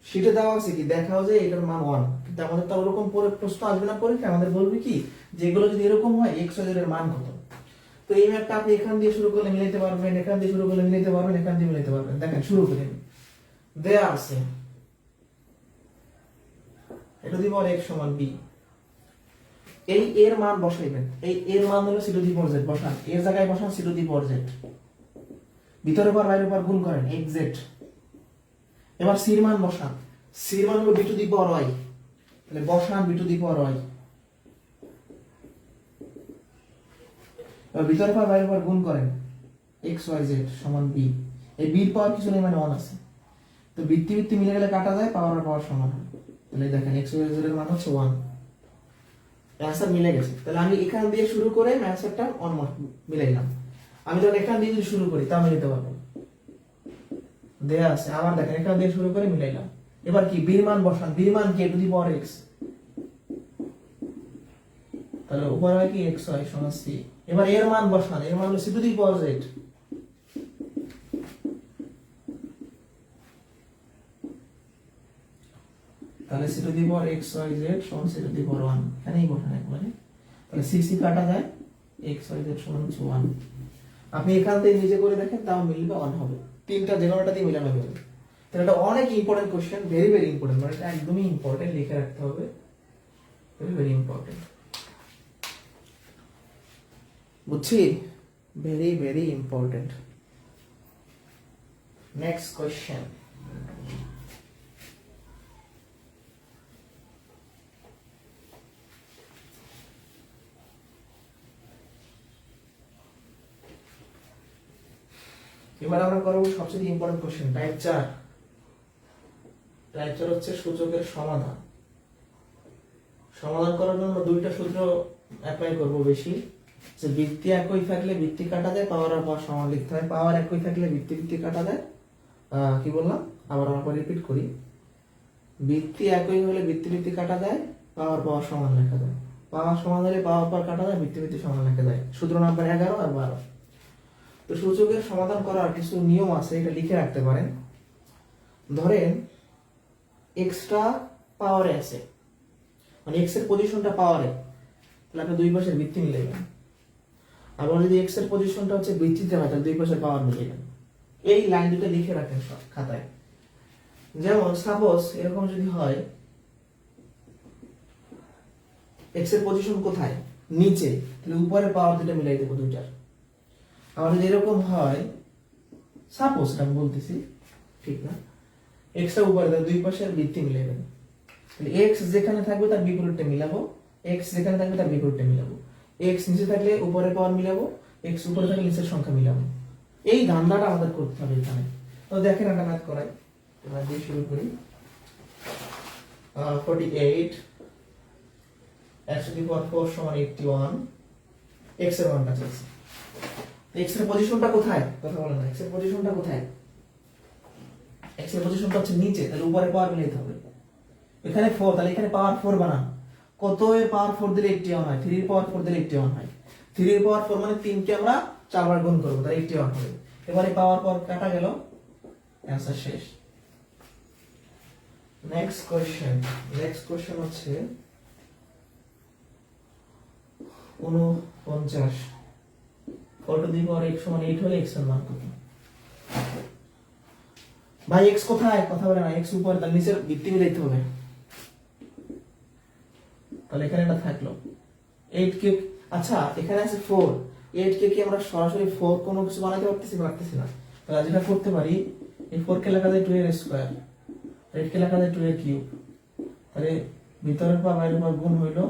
শীটে দেওয়া আছে কি, দেখাও যে এটার মান 1, কিন্তু আমাদের তো ওরকম প্রশ্ন আসবে না পরীক্ষা, আমাদের বলবে কি যেগুলো যদি এরকম হয় এক্স ওয়াই জেড এর মান কত। তো এই ম্যাপটা আপনি এখান দিয়ে শুরু করলে মিলাইতে পারবেন, এখান দিয়ে শুরু করলে মিলাইতে পারবেন, এখান দিয়ে মিলাইতে পারবেন। দেখেন শুরু করি আমি, দেয়া আছে এটা দিব আর x সমান b, এই এর মান বসাইবেন, এই এর মান হলো c two the power z, বসান এর জায়গায় বসান c two the power z, ভিতরে পাওয়ার বাইরে পাওয়ার গুণ করেন xz। এবার c এর মান বসান, c এর মান হলো b two the power y, তাহলে বসান b two the power y, এবার ভিতরে পাওয়ার বাইরে পাওয়ার গুণ করেন xyz সমান b, এই b এর পাওয়ার কিছু নেই মানে 1 আছে, তো বৃত্তি বৃত্তি মিলে গেলে কাটা যায়, পাওয়ার আর পাওয়ার সমান হয়, তাহলে দেখেন xyz এর মান হচ্ছে 1, অ্যান্সার মিলে গেছে। তাহলে আমি এখান দিয়ে শুরু করে অ্যান্সারটা অন মিলাইলাম, আমি যখন এখান দিয়ে যদি শুরু করি তাও মিলাতে পারবো, দেয়া আছে। আবার দেখেন এখান দিয়ে শুরু করে মিলাইলাম, এবার কি বীর মান বসান, বীর মান কি টু দি পাওয়ার x, তাহলে উপরে হয় কি xy সমান c, এবার এর মান বসান, এর মান হলো c two the power z, তাহলে c two the power x y z সমান c টু দি পাওয়ার 1 এখানেই বসান একবারে। তাহলে c c কাটা যায়, x y z সমান 1। আপনি এখান থেকে নিজে করে দেখেন, তাও মিলবে 1 হবে। তিনটা যে কোনোটা দিয়ে মিলানো যাবে। তাহলে এটা অনেক important question, very very important, মানে এটা একদমই ইম্পর্টেন্ট, লিখে রাখতে হবে, ভেরি ভেরি ইম্পর্টেন্ট। বুঝছি? Very very important. Next question. এবার আমরা করব সবচেয়ে ইম্পর্টেন্ট কোশ্চেন, টাইপ 4। টাইপ 4 হচ্ছে সূচকের সমাধান। সমাধান করার জন্য দুইটা সূত্র অ্যাপ্লাই করব বেশি, যে বৃত্তি একই থাকলে বৃত্তি কাটা যায়, পাওয়ার আর পাওয়ার সমান লিখতে হয়। পাওয়ার একই থাকলে বৃত্তি বৃত্তি কাটা যায়। কি বললাম আবার আমরা রিপিট করি, বৃত্তি একই হলে বৃত্তি বৃত্তি কাটা যায়, পাওয়ার পাওয়ার সমান লেখা যায়। পাওয়ার সমান হলে পাওয়ার পাওয়ার কাটা যায়, বৃত্তি বৃত্তি সমান লেখা যায়। সূত্র নাম্বার 11 আর 12। তো সূচকের সমাধান করার কিছু নিয়ম আছে, এটা লিখে রাখতে পারেন। ধরেন এক্সট্রা পাওয়ারে আছে, মানে এক্স এর পজিশনটা পাওয়ারে, তাহলে আপনি দুই পাশের বৃত্তি মিলাইবেন। আবার যদি এক্স এর পজিশনটা হচ্ছে বৃত্তিতে হয়, তাহলে দুই পাশের পাওয়ার মিলাইবেন। এই লাইন দুটো লিখে রাখেন সব খাতায়। যেমন সাপোজ এরকম যদি হয়, এক্স এর পজিশন কোথায়, নিচে, তাহলে উপরে পাওয়ার দুটো মিলাই দেবো দুইটার। আবার যদি এরকম হয়, সাপোজ আমি বলতেছি, ঠিক না, এক্সটা উপরে, দুই পাশের বৃত্তি মিলাইবেন। তাহলে এক্স যেখানে থাকবে তার বিপরীতটা মিলাবো, এক্স যেখানে থাকবে তার বিপরীতটা মিলাবো। এক্স নিচে থাকলে উপরে পাওয়ার মিলাবো, এক্স উপরে থাকলে নিচের সংখ্যা মিলাবো। এই ধান্দাটা আমাদের করতে হবে এখানে। তো দেখেন একটা ম্যাথ করাই, আমরা দিয়ে শুরু করি। 48 x টু দি পাওয়ার 4 সমান 81। x এর মানটা চাইছি। x এর পজিশনটা কোথায়, কথা বলেন না, x এর পজিশনটা কোথায়? x এর পজিশনটা হচ্ছে নিচে, তাহলে উপরে পাওয়ার মিলাইতে হবে। এখানে 4, তাহলে এখানে পাওয়ার 4 বানান। কত এর পাওয়ার 4 দিলে 81 হয়, 3 এর পাওয়ার 4 দিলে 81 হয়। 3 এর পাওয়ার 4 মানে 3 কে আমরা 4 বার গুণ করব, তাহলে 81 হবে। এবারে পাওয়ার কাটা গেল, অ্যানসার শেষ। নেক্সট কোশ্চেন হচ্ছে 49। 4 টু দি পাওয়ার x সমান 8 হলে x এর মান কত? ভাই x কোথায়, কথা বলে না, x উপরে, তার নিচের বৃত্তি মিলাইতে হবে। তাহলে এখানে এটা থাকলো 8 কে, আচ্ছা এখানে আছে 4, 8 কে কি আমরা সরাসরি 4 কোনো কিছু বানাতে পারতেছি না। তাহলে যেটা করতে পারি, এই 4 কে লেখা যায় 2 এর স্কয়ার, 8 কে লেখা যায় 2 এর কিউব। তাহলে ভিতরের পাওয়ার বাইরের পাওয়ার গুণ হইলো,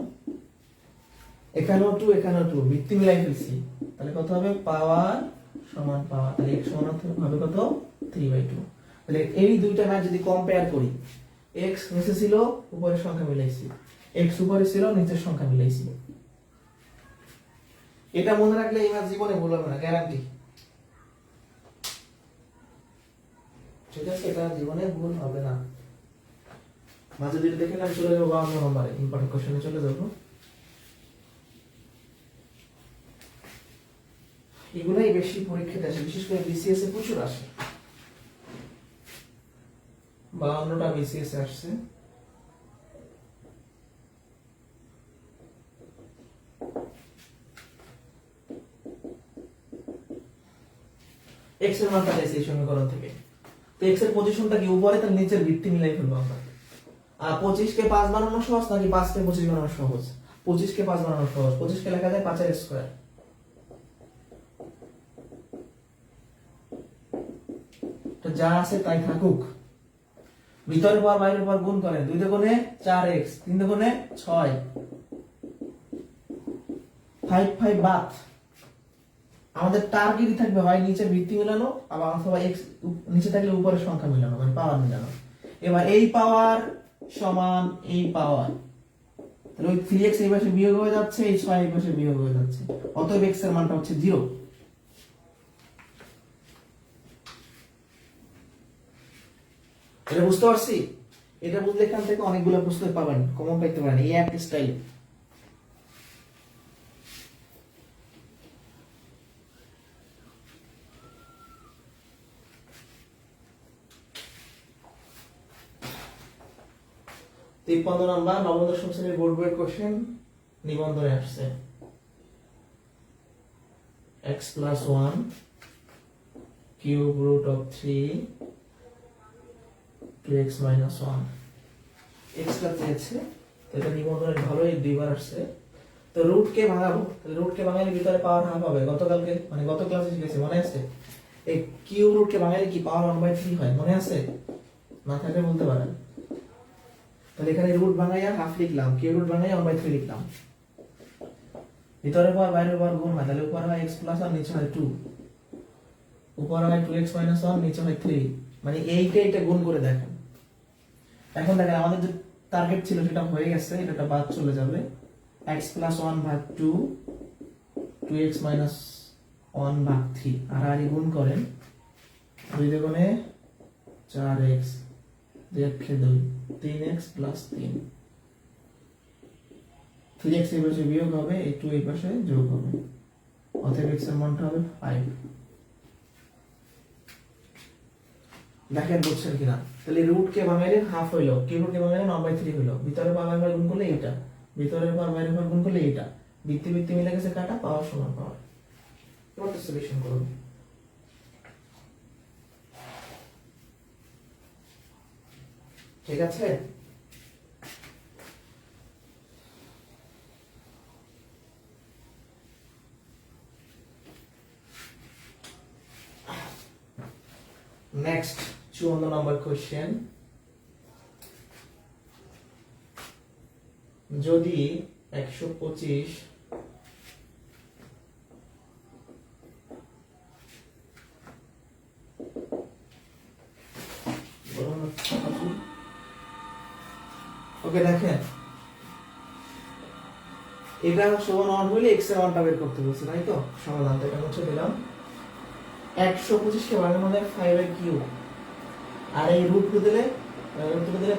এখানেও 2 এখানেও 2, বৃত্তি মিলাই ফেলছি। তাহলে কত হবে, পাওয়ার সমান পাওয়ার, তাহলে x সমান হবে কত, 3/2। তাহলে এই দুইটা ম্যাথ যদি কম্পেয়ার করি, x নিচে ছিল, উপরের সংখ্যা মিলাইছি, x উপরে ছিল, নিচের সংখ্যা মিলাইছি। এটা মনে রাখলে এই ম্যাথ জীবনে ভুল হবে না, গ্যারান্টি। ঠিক আছে, এটা জীবনে ভুল হবে না। মাঝে যদি দেখেন আমি চলে যাবো 52 নম্বরে, ইম্পর্টেন্ট কোশ্চেনে চলে যাবো। এগুলাই বেশি পরীক্ষাতে আসে, বিশেষ করে বিসিএস এ প্রচুর আসে। 52টা বিসিএস এ আসছে। x এর মানটা চাইছে এই সমীকরণ থেকে। তো x এর পজিশনটা কি উপরে, তার নিচের বৃত্তি মিলাই ফেলবো আমরা। আর 25 কে 5 বানানো সহজ নাকি 5 কে 25 বানানো সহজ? 25 কে 5 বানানো সহজ। 25 কে লেখা যায় 5 এর স্কয়ার। তো যা আছে তাই থাকুক। ভিতরের পাওয়ার বাইরের পাওয়ার গুণ করেন, 2 দুগুণে 4x, 3 দুগুণে 6, 5 বাদ। আমাদের টার্গেটই থাকবে হয় নিচের বৃত্তি মিলানো, আবার অথবা x নিচে থাকলে উপরের সংখ্যা মিলানো, মানে পাওয়ার মিলানো। এবার এই পাওয়ার সমান এই পাওয়ার, তাহলে ওই 3x এই পাশে বিয়োগ হয়ে যাচ্ছে, এই 6 এই পাশে বিয়োগ হয়ে যাচ্ছে, অতএব x এর মানটা হচ্ছে 0। এটা বুঝতে পারছি? এটা বুঝলে এখান থেকে অনেকগুলো প্রশ্ন পাবেন, কমন পাইতে পারেন এই এক স্টাইলে। 53 নাম্বার নবম দশম শ্রেণীর বোর্ড বইয়ের কোশ্চেন নিবন্ধনে আসছে x plus 1 cube root of 3 2x minus 1 x টা চেয়েছে তো এটা নিবন্ধনে ভালোই দুইবার আসছে তো রুট কে ভাঙাবো তাহলে রুট কে ভাঙালে ভিতরে পাওয়ার হাফ হবে গতকালকে মানে গত ক্লাসে শিখেছি মনে আছে এই কিউব রুট কে ভাঙালে কি পাওয়ার 1/3 হয় মনে আছে না থাকলে বলতে পারেন তাহলে এখানে রুট ভাঙাইয়া হাফ লিখলাম কিউব রুট ভাঙাইয়া 1/3 লিখলাম ভিতরে পাওয়ার বাইরের পাওয়ার গুণ হয় তাহলে উপরে হয় x প্লাস আর নিচে হয় 2 উপরে হয় 2x 1 নিচে হয় 3 মানে এইটা গুণ করে দেখেন এখন দেখেন আমাদের যে টার্গেট ছিল সেটা হয়ে গেছে এটা বাদ চলে যাবে x plus 1 ভাগ 2 2x minus 1 ভাগ 3 আর গুণ করেন 2 দুগুণে 4x 2 2 3x plus 3 3x এই পাশে বিয়োগ হবে এই 2 এই পাশে যোগ হবে অতএব x এর মানটা হবে 5 দেখেন বুঝছেন কিনা তাহলে রুট কে ভাঙাইলে হাফ হইলো কিউব রুট কে ভাঙাইলে 9/3 হইলো ভিতরে পাওয়ার বাইরে গুণ করলে এটা ভিতরের পাওয়ার বাইরের পাওয়ার গুণ করলে এটা বৃত্তি মিলে গেছে কাটা পাওয়ার সমান পাওয়ার এবার তো সলিউশন করব ঠিক আছে নেক্সট 54 নম্বর কোশ্চেন যদি 125 ওকে দেখেন এটা সমান 1 হলে x এর মানটা বের করতে বলছে তাই তো সমাধানটা এটা মুছে দিলাম 125 কে ভাগের মধ্যে 5 এর কিউব আর এই রুট দিলে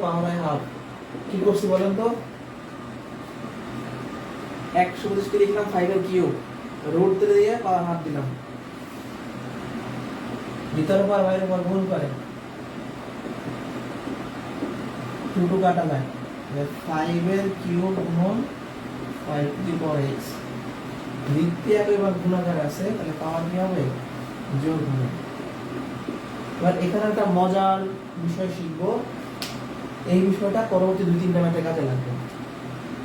পাওয়ার হয় হাফ কি করছি বলেন তো 125 কে লিখলাম 5 এর কিউব রুট দিয়ে পাওয়ার হাফ দিলাম ভিতরে পাওয়ার বাইরে পাওয়ার গুণ করে 2 কাটা যায় 5 এর কিউব গুণন 5 টু দি পাওয়ার x বৃত্তি একবার গুণাকার আছে তাহলে পাওয়ার কি হবে যোগ হবে এবার এখানে একটা মজার বিষয় শিখবো এই বিষয়টা পরবর্তী 2-3টা ম্যাথে কাজে লাগবে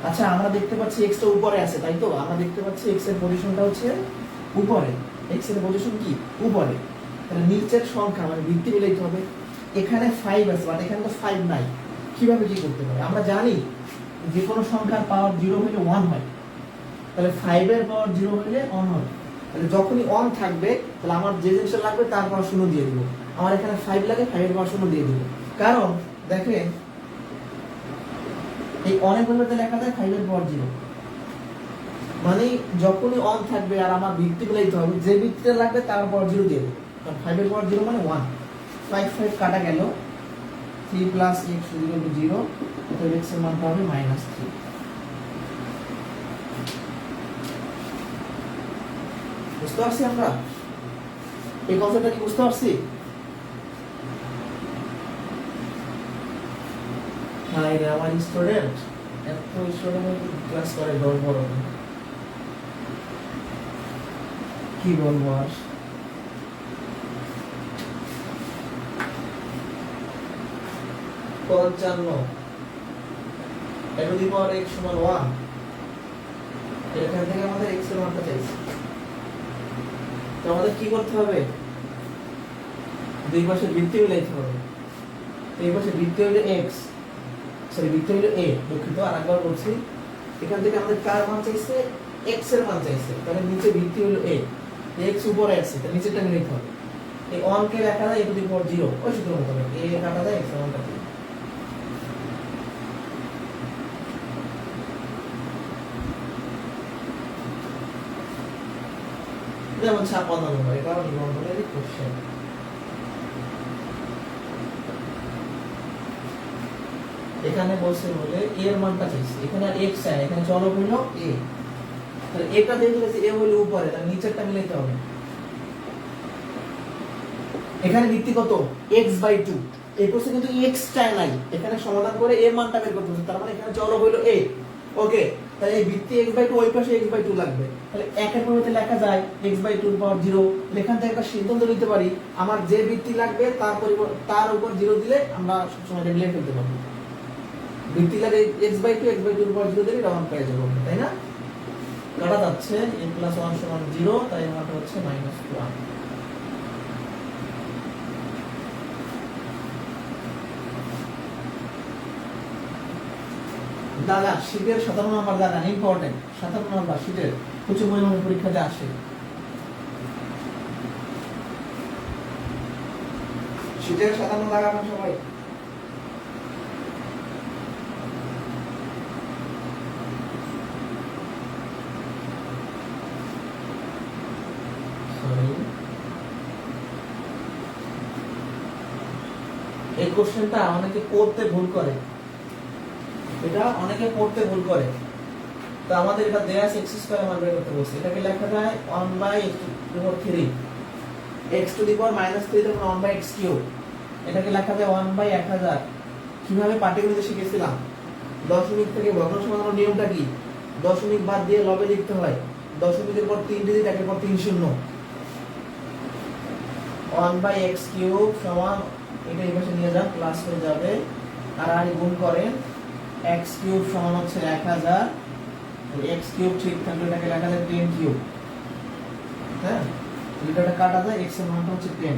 আচ্ছা আমরা দেখতে পাচ্ছি x টা উপরে আছে তাই তো আমরা দেখতে পাচ্ছি x এর পজিশনটা হচ্ছে উপরে x এর পজিশন কি উপরে তাহলে নিচের সংখ্যা মানে বৃত্তি মিলাইতে হবে এখানে 5 আছে বাট এখানে তো 5 নাই কিভাবে কি করতে পারে আমরা জানি যে কোনো সংখ্যার পাওয়ার 0 হলে 1 হয় তাহলে 5 এর পাওয়ার 0 হলে 1 হবে তাহলে যখনই 1 থাকবে তাহলে আমার যে জিনিসটা লাগবে তার পাওয়ার 0 দিয়ে দেব আমার এখানে 5 লাগে 5 এর পাওয়ার 0 দিয়ে দেব কারণ দেখেন এই অনেক পরিবর্তে লেখা যায় 5 এর পাওয়ার 0 মানে যখনই 1 থাকবে আর আমার বৃত্তি মিলাইতে হবে যে বৃত্তিটা লাগবে তার পাওয়ার 0 দিয়ে দেব কারণ 5 এর পাওয়ার 0 মানে 1 5 5 কাটা গেল 3 plus x equal to 0 অতএব x এর মানটা হবে -3 বুঝতে পারছি আমরা এই কনসেপ্টটা কি বুঝতে পারছি হাই রে আমার স্টুডেন্ট এত স্টুডেন্ট ক্লাস করে বড় কি বলবো আর 55 এর দি পাওয়ার x সমান 1 এখান থেকে আমাদের x এর মানটা চাইছে তো আমাদের কি করতে হবে দুই পাশে বৃত্তি মিলাইতে হবে এই পাশে বৃত্তি হলো x সরি বৃত্তি হলো a দুঃখিত আরেকবার বলছি এখান থেকে আমাদের কার মান চাইছে x এর মান চাইছে তাহলে নিচে বৃত্তি হলো a x উপরে আছে তাহলে নিচেরটা মিলাইতে হবে এই 1 কে লেখা যায় a টু দি পাওয়ার 0 ওই সূত্র মতো a কাটা যায় x এর মানটা যেমন 56 নম্বর এটা নিবন্ধনের কোশ্চেন এখানে বলছে বলে a এর মানটা চাইছে এখানে আর x চাই এখানে চলক হলো a তাহলে এটা দিয়ে দিয়েছে a হলো উপরে তাহলে নিচেরটা মিলাইতে হবে এখানে বৃত্তি কত x/2 এই প্রশ্নে কিন্তু x চাই নাই, এখানে সমাধান করে এর মানটা বের করতে হবে, তার মানে এখানে চলক হলো a। ওকে, তাহলে এই বৃত্তি x/2 ওই পাশে x/2 লাগবে, তাহলে 1 এর পরিবর্তে লেখা যায় x/2 এর পাওয়ার 0। এখান থেকে একটা সিদ্ধান্ত নিতে পারি আমার যে বৃত্তি লাগবে তার উপর 0 দিলে আমরা সবসময় এটা মিলিয়ে ফেলতে পারবো। বৃত্তি লাগে x/2 x/2 এর পাওয়ার 0 দিলে এটা 1 পেয়ে যাবো, তাই না? কাটা যাচ্ছে a + 1 = 0, তাই মানটা হচ্ছে -1। দাদা শীতের 17 নম্বর দাদা ইম্পর্টেন্ট, 17 নম্বর শীতের উচ্চ পরিমাণের পরীক্ষাতে আসে। শীতের 17 লাগাবেন সবাই। এই কোশ্চেনটা অনেকে পড়তে ভুল করে, এটা অনেকে পড়তে ভুল করে। তো আমাদের এটা দেয়া আছে x² মান বের করতে বলছে, এটাকে লেখা যায় 1/x⁴ x⁻³ তখন 1/x³, এটাকে লেখা যায় 1/1000। কিভাবে পাটিগণিতে শিখেছিলাম, দশমিক থেকে ভগ্নাংশ বানানোর নিয়মটা কি, দশমিক বাদ দিয়ে লবে লিখতে হয়, দশমিকের পর 3 ডিজিট, একের পর 3 শূন্য। 1/x³ সমান, এটা এই পাশে নিয়ে যান প্লাস হয়ে যাবে, আর গুণ করেন x³ সমান হচ্ছে 1000, x³ ঠিক থাকলে এটাকে লেখা যায় 10³। হ্যাঁ, এটা কাটা যায়, x এর মানটা হচ্ছে 10।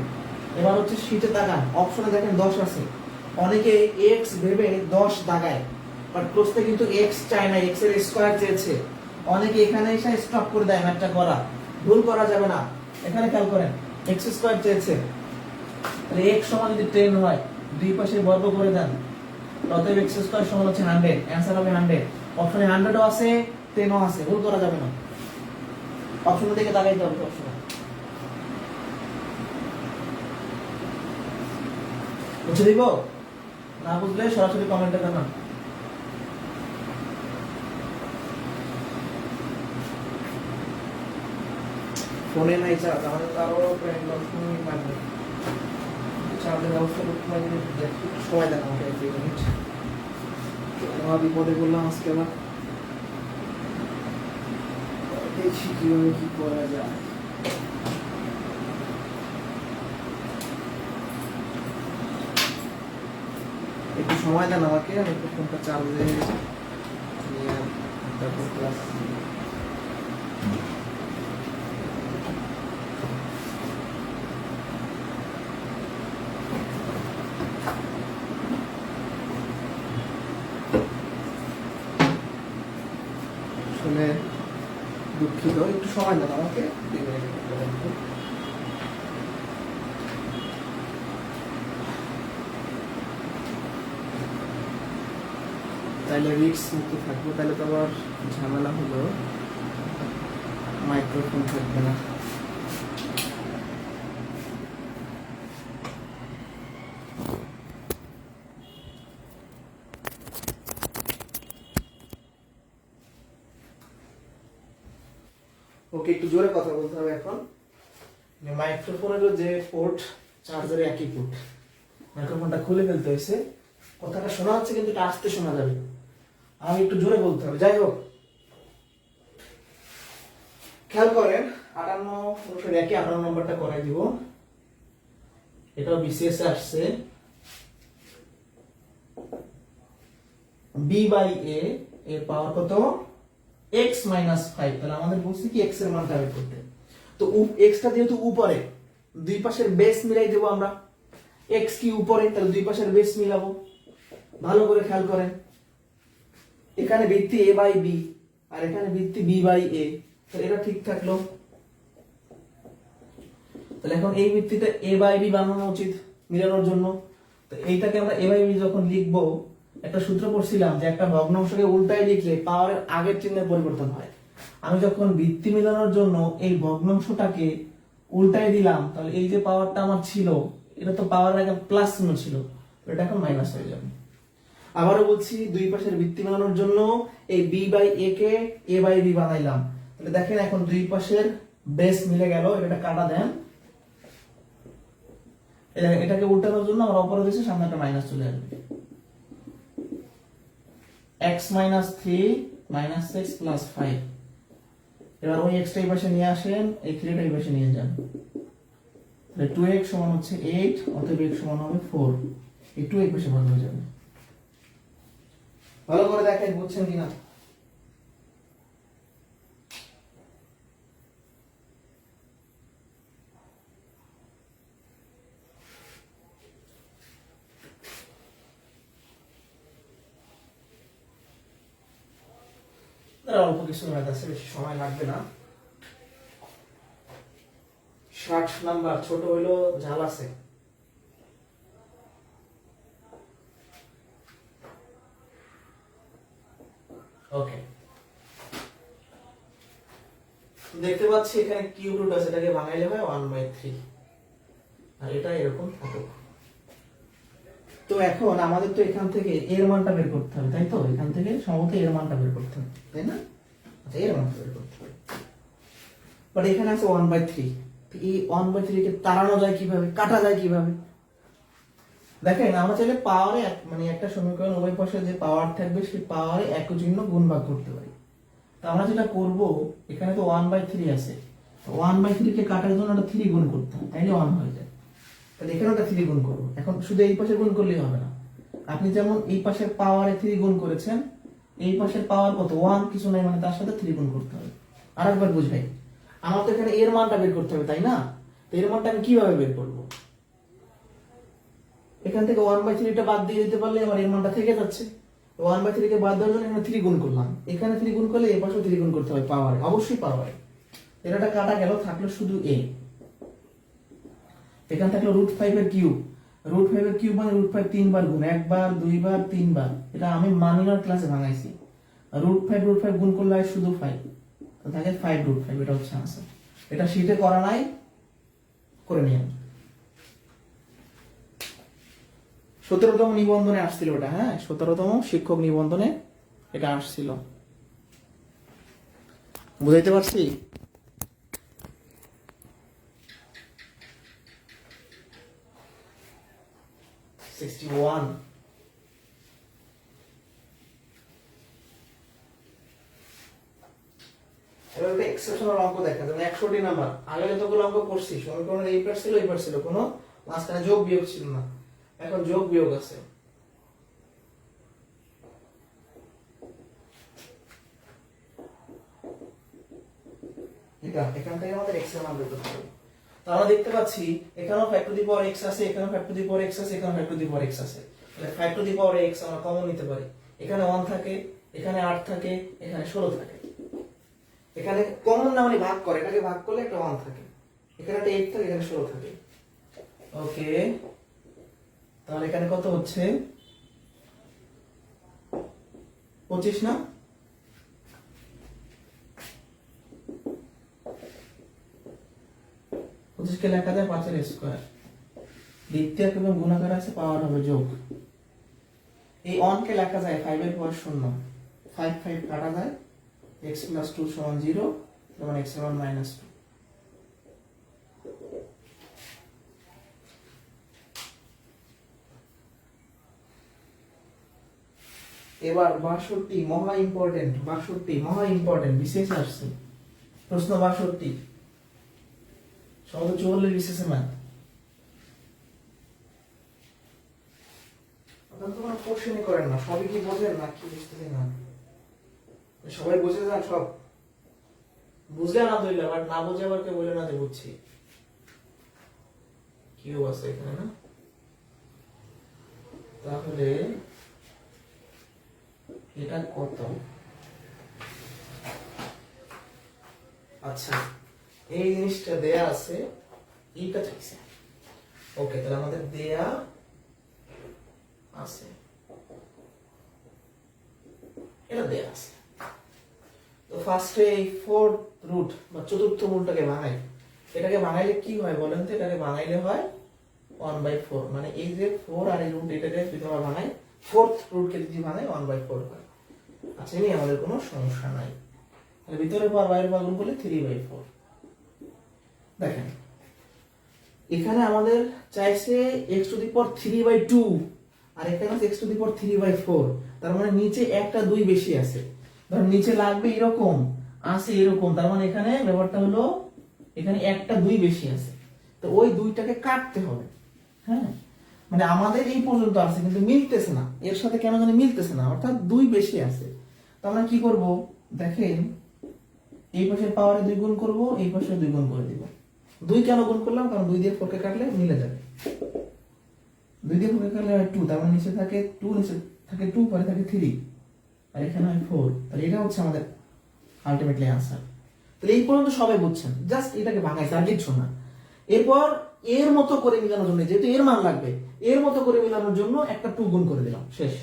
এবার হচ্ছে শীটে তাকান, অপশনে দেখেন 10 আছে, অনেকে x ভেবে 10 দাগায়, বাট প্রশ্নে কিন্তু x চাই না, x এর স্কয়ার চেয়েছে। অনেকে এখানে এসে স্টপ করে দেয় ম্যাথটা করা, ভুল করা যাবে না। এখানে খেয়াল করেন x² চেয়েছে, তাহলে x সমান যদি 10 হয় দুই পাশে বর্গ করে দেন, অতএব x² সমান হচ্ছে 100, অ্যানসার হবে 100। অপশনে 100 ও আছে 10 ও আছে, ভুল করা যাবে না, অপশনের দিকে তাকাইতে হবে অপশনে। বুঝে দিব, না বুঝলে সরাসরি কমেন্টে জানান। ফোনে নাই চার্জ, আমাদের তো আরো প্রায় 10 মিনিট লাগবে চার্জের ব্যবস্থা করতে, একটু সময় দেন আমাকে 2 মিনিট। বিপদে বললাম আজকে, আবার দেখছি কিভাবে কি করা যায়। একটু সময় দেন আমাকে, আমি একটু ফোনটা চার্জে নিয়ে তারপর ক্লাস। আসলে দুঃখিত, একটু সময় দেন আমাকে। তাহলে রিস্ক মুক্ত থাকবো, তাহলে তো আবার ঝামেলা হলো, মাইক্রোফোন থাকবে না। ওকে, একটু জোরে কথা বলতে হবে এখন। মাইক্রোফোনেরও যে পোর্ট, চার্জারে একই পোর্ট, মাইক্রোফোনটা খুলে ফেলতে হয়েছে। কথাটা শোনা হচ্ছে কিন্তু এটা আস্তে শোনা যাবে, আমি একটু জোরে বলতে হবে। যাই হোক, খেয়াল করেন 58 নম্বরটা করাই দিব, এটাও বিসিএস এ আসছে। b/a এর পাওয়ার কত, x - 5, তাহলে আমাদের বলছি কি x এর মানটা বের করতে। তো x টা যেহেতু উপরে, দুই পাশের বেস মিলাই দেব আমরা, x কি উপরে, তাহলে দুই পাশের বেস মিলাবো। ভালো করে খেয়াল করেন, এখানে ভিত্তি a/b আর এখানে ভিত্তি b/a, তাহলে এটা ঠিক থাকলো। তাহলে এখন এই ভিত্তিটা a/b বানানো উচিত মিলানোর জন্য। তো এইটাকে আমরা a/b যখন লিখবো, একটা সূত্র পড়ছিলাম যে একটা ভগ্নাংশকে উল্টায় লিখলে পাওয়ারের আগের চিহ্নের পরিবর্তন হয়। আমি যখন ভিত্তি মিলানোর জন্য এই ভগ্নাংশটাকে উল্টায় দিলাম, তাহলে এই যে পাওয়ারটা আমার ছিল, এটা তো পাওয়ার আগে প্লাস চিহ্ন ছিল, এটা এখন মাইনাস হয়ে যাবে। আবারও বলছি, দুই পাশের ভিত্তি বানানোর জন্য এই b/a কে a/b বানাইলাম। তাহলে দেখেন এখন দুই পাশের বেস মিলে গেল, এটা কাটা দেন, এটাকে উল্টানোর জন্য আমরা উপরে দিয়েছি, সামনে একটা মাইনাস চলে আসবে। x minus 3 minus 6 plus 5। এবার ওই x টা এই পাশে নিয়ে আসেন, এই 3 টা এই পাশে নিয়ে যান, তাহলে 2x সমান হচ্ছে 8, অতএব x সমান হবে 4। এই 2 এই পাশে বদলে যাবে। ভালো করে দেখেন বুঝছেন কিনা। অল্প কিছু ম্যাথ আছে, বেশি সময় লাগবে না। 60 নাম্বার, ছোট হইলো ঝাল আছে। ওকে, দেখতে পাচ্ছি এখানে কিউব রুট আছে, এটাকে ভাঙাইলে হয় 1/3, আর এটা এরকম থাকুক। তো এখন আমাদের তো এখান থেকে এর মানটা বের করতে হবে, তাই তো? এখান থেকে সম্ভবত এর মানটা বের করতে হবে, তাই না? আচ্ছা, এর মানটা বের করতে হবে। বাট এখানে আছে 1/3, এই 1/3 কে তাড়ানো যায় কিভাবে, কাটা যায় কিভাবে? দেখেন, আমরা চাইলে পাওয়ারে মানে একটা সমীকরণ উভয় পাশে যে পাওয়ার থাকবে সেই পাওয়ারে একই চিহ্ন গুণ ভাগ করতে পারি। তো আমরা যেটা করব, এখানে তো 1/3 আছে, 1/3 কে কাটার জন্য একটা 3 গুণ করতে হয়, তাইলে 1 হয়ে যায়। তাহলে এখানে একটা 3 গুণ করব। এখন শুধু এই পাশে গুণ করলেই হবে না, আপনি যেমন এই পাশের পাওয়ারে 3 গুণ করেছেন, এই পাশের পাওয়ার কত 1 কিছু নাই, মানে তার সাথে 3 গুণ করতে হবে। আরেকবার বুঝাই, আমার তো এখানে এর মানটা বের করতে হবে, তাই না? তো এর মানটা আমি কিভাবে বের করব? এখান থেকে 1/3 টা বাদ দিয়ে দিতে পারলে আমার এর মানটা থেকে যাচ্ছে। 1/3 কে বাদ দেওয়ার জন্য এখানে 3 গুণ করলাম, এখানে 3 গুণ করলে এই পাশেও 3 গুণ করতে হবে পাওয়ারে, অবশ্যই পাওয়ারে। এটা কাটা গেল, থাকলো শুধু a। এখানে থাকলো √5 এর কিউব। √5 এর কিউব মানে √5 3 বার গুণ, একবার, দুইবার, তিনবার। এটা আমি মাইনর ক্লাসে ভাঙাইছি। √5 গুণ করলে হয় শুধু 5, তো থাকে 5√5। এটা হচ্ছে आंसर। এটা শীটে করা নাই, করে নিন। 17তম নিবন্ধনে আসছিল এটা, হ্যাঁ 17তম শিক্ষক নিবন্ধনে এটা আসছিল। বুঝাইতে পারছি? এবার একটা এক্সেপশনাল অঙ্ক দেখা, যেমন 61 নাম্বার। আগে যতগুলো অঙ্ক করছি সমীকরণের এই পাশ ছিল, এই পাশ ছিল, কোনো মাঝখানে যোগ বিয়োগ ছিল না, এখন যোগ বিয়োগ আছে। এটা এখান থেকে আমাদের x এর মান বের করতে হবে। তো আমরা দেখতে পাচ্ছি এখানেও 5 টু দি পাওয়ার x আছে, এখানেও 5 টু দি পাওয়ার x আছে, এখানেও 5 টু দি পাওয়ার x আছে। তাহলে 5 টু দি পাওয়ার x আমরা কমন নিতে পারি। এখানে 1 থাকে, এখানে 8 থাকে, এখানে 16 থাকে। এখানে কমন না মানে ভাগ করে, এটাকে ভাগ করলে একটা 1 থাকে, এখানে একটা 8 থাকে, এখানে 16 থাকে। ওকে, তাহলে এখানে কত হচ্ছে 25 না? কে লেখা যায় 5 এর স্কয়ার। দ্বিতীয়ক এবং গুণাকার আছে, পাওয়ার হবে যোগ। এই 1 কে লেখা যায় 5 এর পাওয়ার 0, 5 5 কাটা যায়, x + 2 = 0, তখন x এর মান -2। এবার 62 মহা ইম্পর্টেন্ট, 62 মহা ইম্পর্টেন্ট, বিশেষ আসছে প্রশ্ন 62, সহজ 44 বিশেষে ম্যাথ। আপনারা তো কোনো কোশ্চেনই করেন না, সবই কি বোঝেন না কি বুঝতেছি না? সবাই বুঝে যান সব? বুঝলে আলহামদুলিল্লাহ, বাট না বুঝে আবার কে বলে না যে বুঝছি। কিউ আছে এখানে না? তাহলে এটা কত? আচ্ছা, এই জিনিসটা দেয়া আছে, এইটা চাইছে। ওকে, তাহলে আমাদের দেয়া আছে, এটা দেয়া আছে। তো ফার্স্টে এই ফোর্থ রুট বা চতুর্থ মূলটাকে ভাঙাই। এটাকে ভাঙাইলে কি হয় বলেন তো? এটাকে ভাঙাইলে হয় 1/4, মানে এই যে 4 আর এই রুট, এটাকে যদি আমরা ভাঙাই, ফোর্থ রুটকে যদি ভাঙাই 1/4 হয়। আচ্ছা, এই আমাদের কোনো সমস্যা নাই। তাহলে ভিতরে পাওয়ার বাইরে পাওয়ার গুণ করলে 3/4। দেখেন এখানে আমাদের চাইছে x⁴ আর এখানে আছে x⁴ তার মানে নিচে একটা 2 বেশি আছে। ধর নিচে লাগবে এরকম, আছে এরকম, তার মানে এখানে ব্যাপারটা হলো এখানে একটা 2 বেশি আছে, তো ওই 2টাকে কাটতে হবে। হ্যাঁ, মানে আমাদের এই পর্যন্ত আছে কিন্তু মিলতেছে না, এর সাথে কেন জানি মিলতেছে না, অর্থাৎ 2 বেশি আছে। তো আমরা কি করব, দেখেন এই পাশের পাওয়ারে 2 গুণ করব, এই পাশে 2 গুণ করে দিব। 2 কেন গুণ করলাম, কারণ 2 দিয়ে 4 কে কাটলে মিলে যাবে। 2 দিয়ে 4 কে কাটলে হয় 2, তার মানে নিচে থাকে 2, নিচে থাকে 2, পরে থাকে 3, আর এখানে হয় 4। তাহলে এটা হচ্ছে আমাদের আলটিমেটলি आंसर। তাহলে এই পর্যন্ত সবাই বুঝছেন, জাস্ট এটাকে ভাঙাইছে আর কিছু না। এরপর এর মতো করে মিলানোর জন্য, যেহেতু এর মান লাগবে, এর মতো করে মিলানোর জন্য একটা 2 গুণ করে দিলাম, শেষ।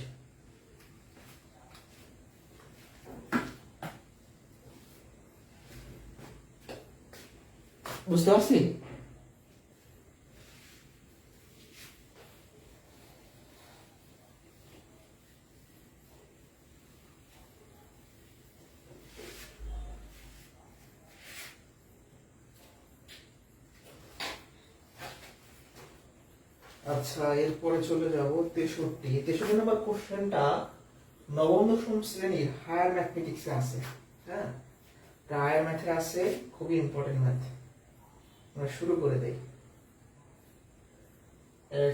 বুঝতে পারছি? আচ্ছা, এরপরে চলে যাব 63 নম্বর কোশ্চেনটা নবম দশম শ্রেণীর হায়ার ম্যাথমেটিক্সে আছে। হ্যাঁ, হায়ার ম্যাথে আছে, খুবই ইম্পর্টেন্ট ম্যাথ। আমরা শুরু করে দেই।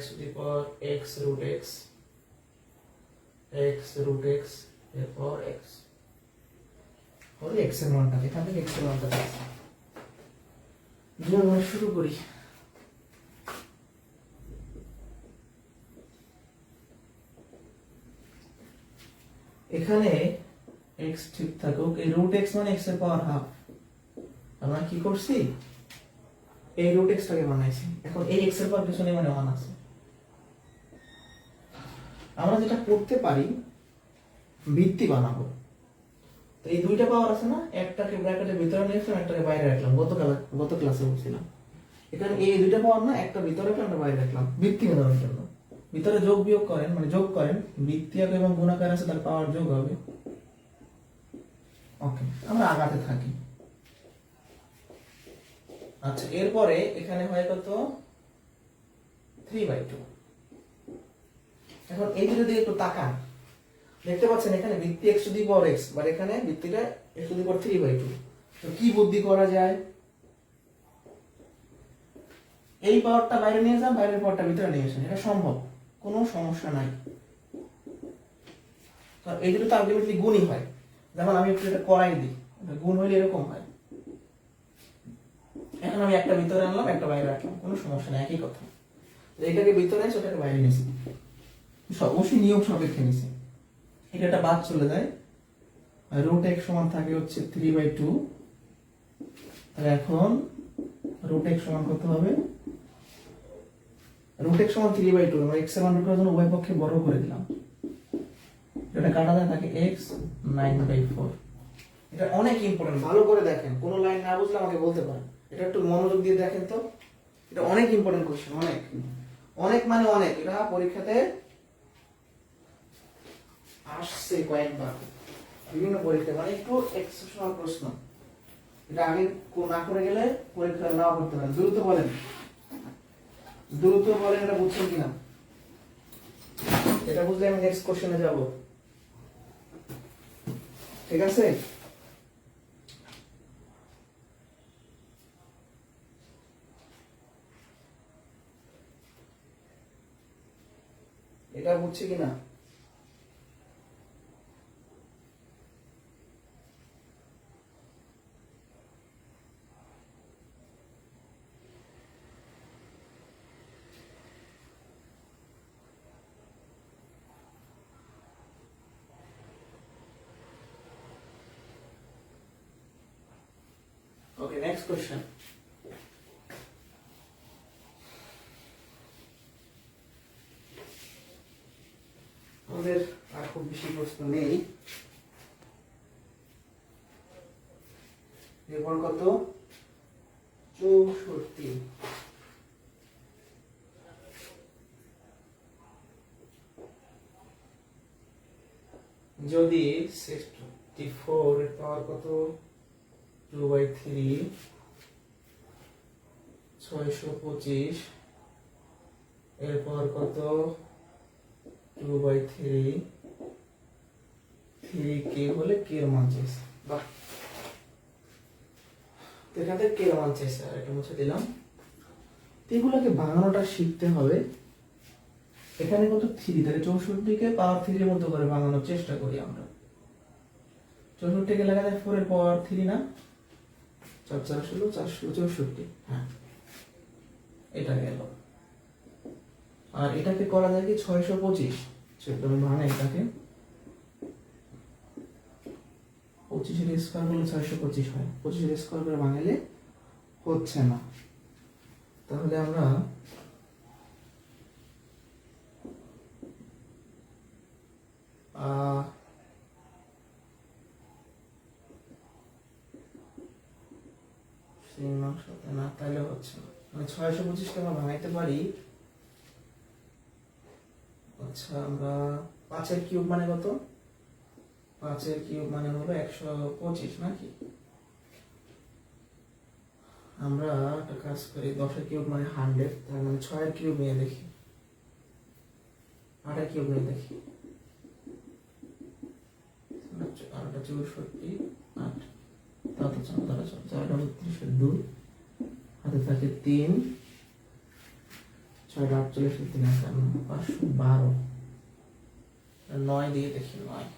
x⁴x x√x এরপর x হলো x এর মানটা, এখান থেকে x এর মানটা আছে। আমরা শুরু করি। এখানে x ঠিক থাকুক, এই √x মানে x এর পাওয়ার হাফ। আমরা কি করছি, এই √x টাকে বানাইছি। এখন এই x এর পাওয়ার পিছনে মানে 1 আছে। আমরা যেটা করতে পারি, ভিত্তি বানাবো। তো এই দুইটা পাওয়ার আছে না, একটাকে ব্র্যাকেটের ভিতরে নিয়ে আসলাম, একটাকে বাইরে রাখলাম। গত ক্লাসে বলছিলাম এখানে এই দুইটা পাওয়ার না, একটা ভিতরে রাখলাম, একটা বাইরে রাখলাম ভিত্তি বানানোর জন্য। ভিতরে যোগ বিয়োগ করেন, মানে যোগ করেন, ভিত্তি এবং গুণাকার আছে, তার পাওয়ার যোগ হবে। ওকে, আমরা আগাতে থাকি। আচ্ছা, এরপরে এখানে হয় কত, 3/2। এখন এই দুটো দিকে একটু তাকান, দেখতে পাচ্ছেন এখানে ভিত্তি x⁴x, আর এখানে ভিত্তিটা x⁴3/2। তো কি বুদ্ধি করা যায়, এই পাওয়ারটা বাইরে নিয়ে যান, বাইরের পাওয়ারটা ভিতরে নিয়ে আসেন, এটা সম্ভব, কোনো সমস্যা নাই। কারণ এই দুটো তো আলটিমেটলি গুণই হয়। যেমন আমি একটু এটা করাই দিই, গুণ হইলে এরকম হয়। এখন আমি একটা ভিতরে আনলাম, একটা বাইরে রাখলাম, কোনো সমস্যা নেই, একই কথা। এটাকে ভিতরে আছে, ওটাকে বাইরে নিয়েছি, অবশ্যই নিয়ম সাপেক্ষে নিয়েছি। এটা বাদ চলে যায়, √x সমান থাকে হচ্ছে 3/2। তাহলে এখন √x সমান কত হবে, √x সমান 3/2, আমরা x এর মান বের করার জন্য উভয় পক্ষে বর্গ করে দিলাম। এটা কাটা যায়, থাকে x 9/4। এটা অনেক ইম্পর্টেন্ট, ভালো করে দেখেন, কোনো লাইন না বুঝলে আমাকে বলতে পারেন। এটা একটু মনোযোগ দিয়ে দেখেন তো, এটা অনেক ইম্পর্টেন্ট কোশ্চেন, অনেক অনেক মানে অনেক। এটা পরীক্ষাতে আসছে কয়েকবার, বিভিন্ন পরীক্ষা, মানে একটু এক্সেপশনাল প্রশ্ন। এটা আগে না করে গেলে পরীক্ষা নাও করতে পারেন। দ্রুত বলেন, দ্রুত বলেন, এটা বুঝছেন কিনা। এটা বুঝলে আমি নেক্সট কোশ্চেনে যাব, ঠিক আছে? এটা বুঝছে কিনা। Okay, next question. আমাদের আর খুব বেশি প্রশ্ন নেই। এরপর কত, 64। যদি 64 এর পাওয়ার কত, 2/3, 625, এরপর কত 2/3, 3k হলে k এর মান চাইছে। বাহ, তো এখান থেকে k এর মান চাইছে, আর এটা মুছে দিলাম। এগুলোকে ভাঙানোটা শিখতে হবে। এখানে কত 3, তাহলে 64কে পাওয়ার 3 এর মধ্যে করে ভাঙানোর চেষ্টা করি আমরা। 64কে লেখা যায় 4 এর পাওয়ার 3 না, 4 4 16 464, হ্যাঁ এটা গেল। আর এটাকে করা যায় কি 625, সেটা আমি ভাঙাই এটাকে 25 এর স্কয়ার করলে 625 হয়, 25 এর স্কয়ার করে ভাঙালে হচ্ছে না। তাহলে আমরা সাথে না, তাহলে হচ্ছে না। মানে 625কে আমরা ভাঙাইতে পারি, আচ্ছা আমরা 5 এর কিউব মানে কত, 5 এর কিউব মানে হলো 125 নাকি। আমরা একটা কাজ করি, 10 এর কিউব মানে 100, তার মানে 6 এর কিউব নিয়ে দেখি, 8 এর কিউব নিয়ে দেখি, 8টা 64, 8 তাও তো 4টা 2, হাতে থাকে 3, 6টা 48, 3 512, 9 দিয়ে দেখি 9।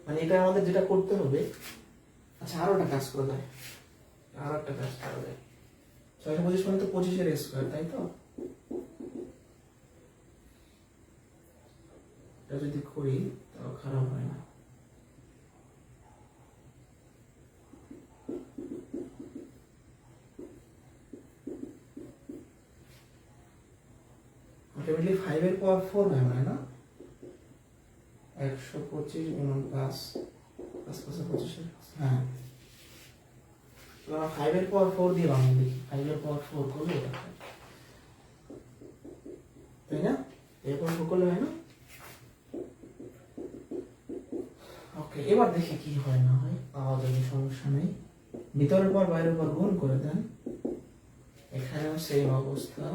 মানে এটা আমাদের যেটা করতে হবে। আচ্ছা আরো একটা কাজ করা যায়, 625 মানে তো 25 এর স্কয়ার, তাই তো? এটা যদি করি তাও খারাপ হয় না। আলটিমেটলি 5 এর পাওয়ার 4 হয় মানে না, 125 গুণন 5, 5 25, হ্যাঁ 5 এর পাওয়ার 4 দিয়ে ভাঙাই দেখি, 5 এর পাওয়ার 4 করলে এটা হয়, তাই না? এরপর 4 করলে হয় না। ওকে, এবার দেখি কি হয় না হয়, পাওয়া যাবে, সমস্যা নেই। ভিতরের পর বাইরের পর গুণ করে দেন, এখানেও সেম অবস্থা।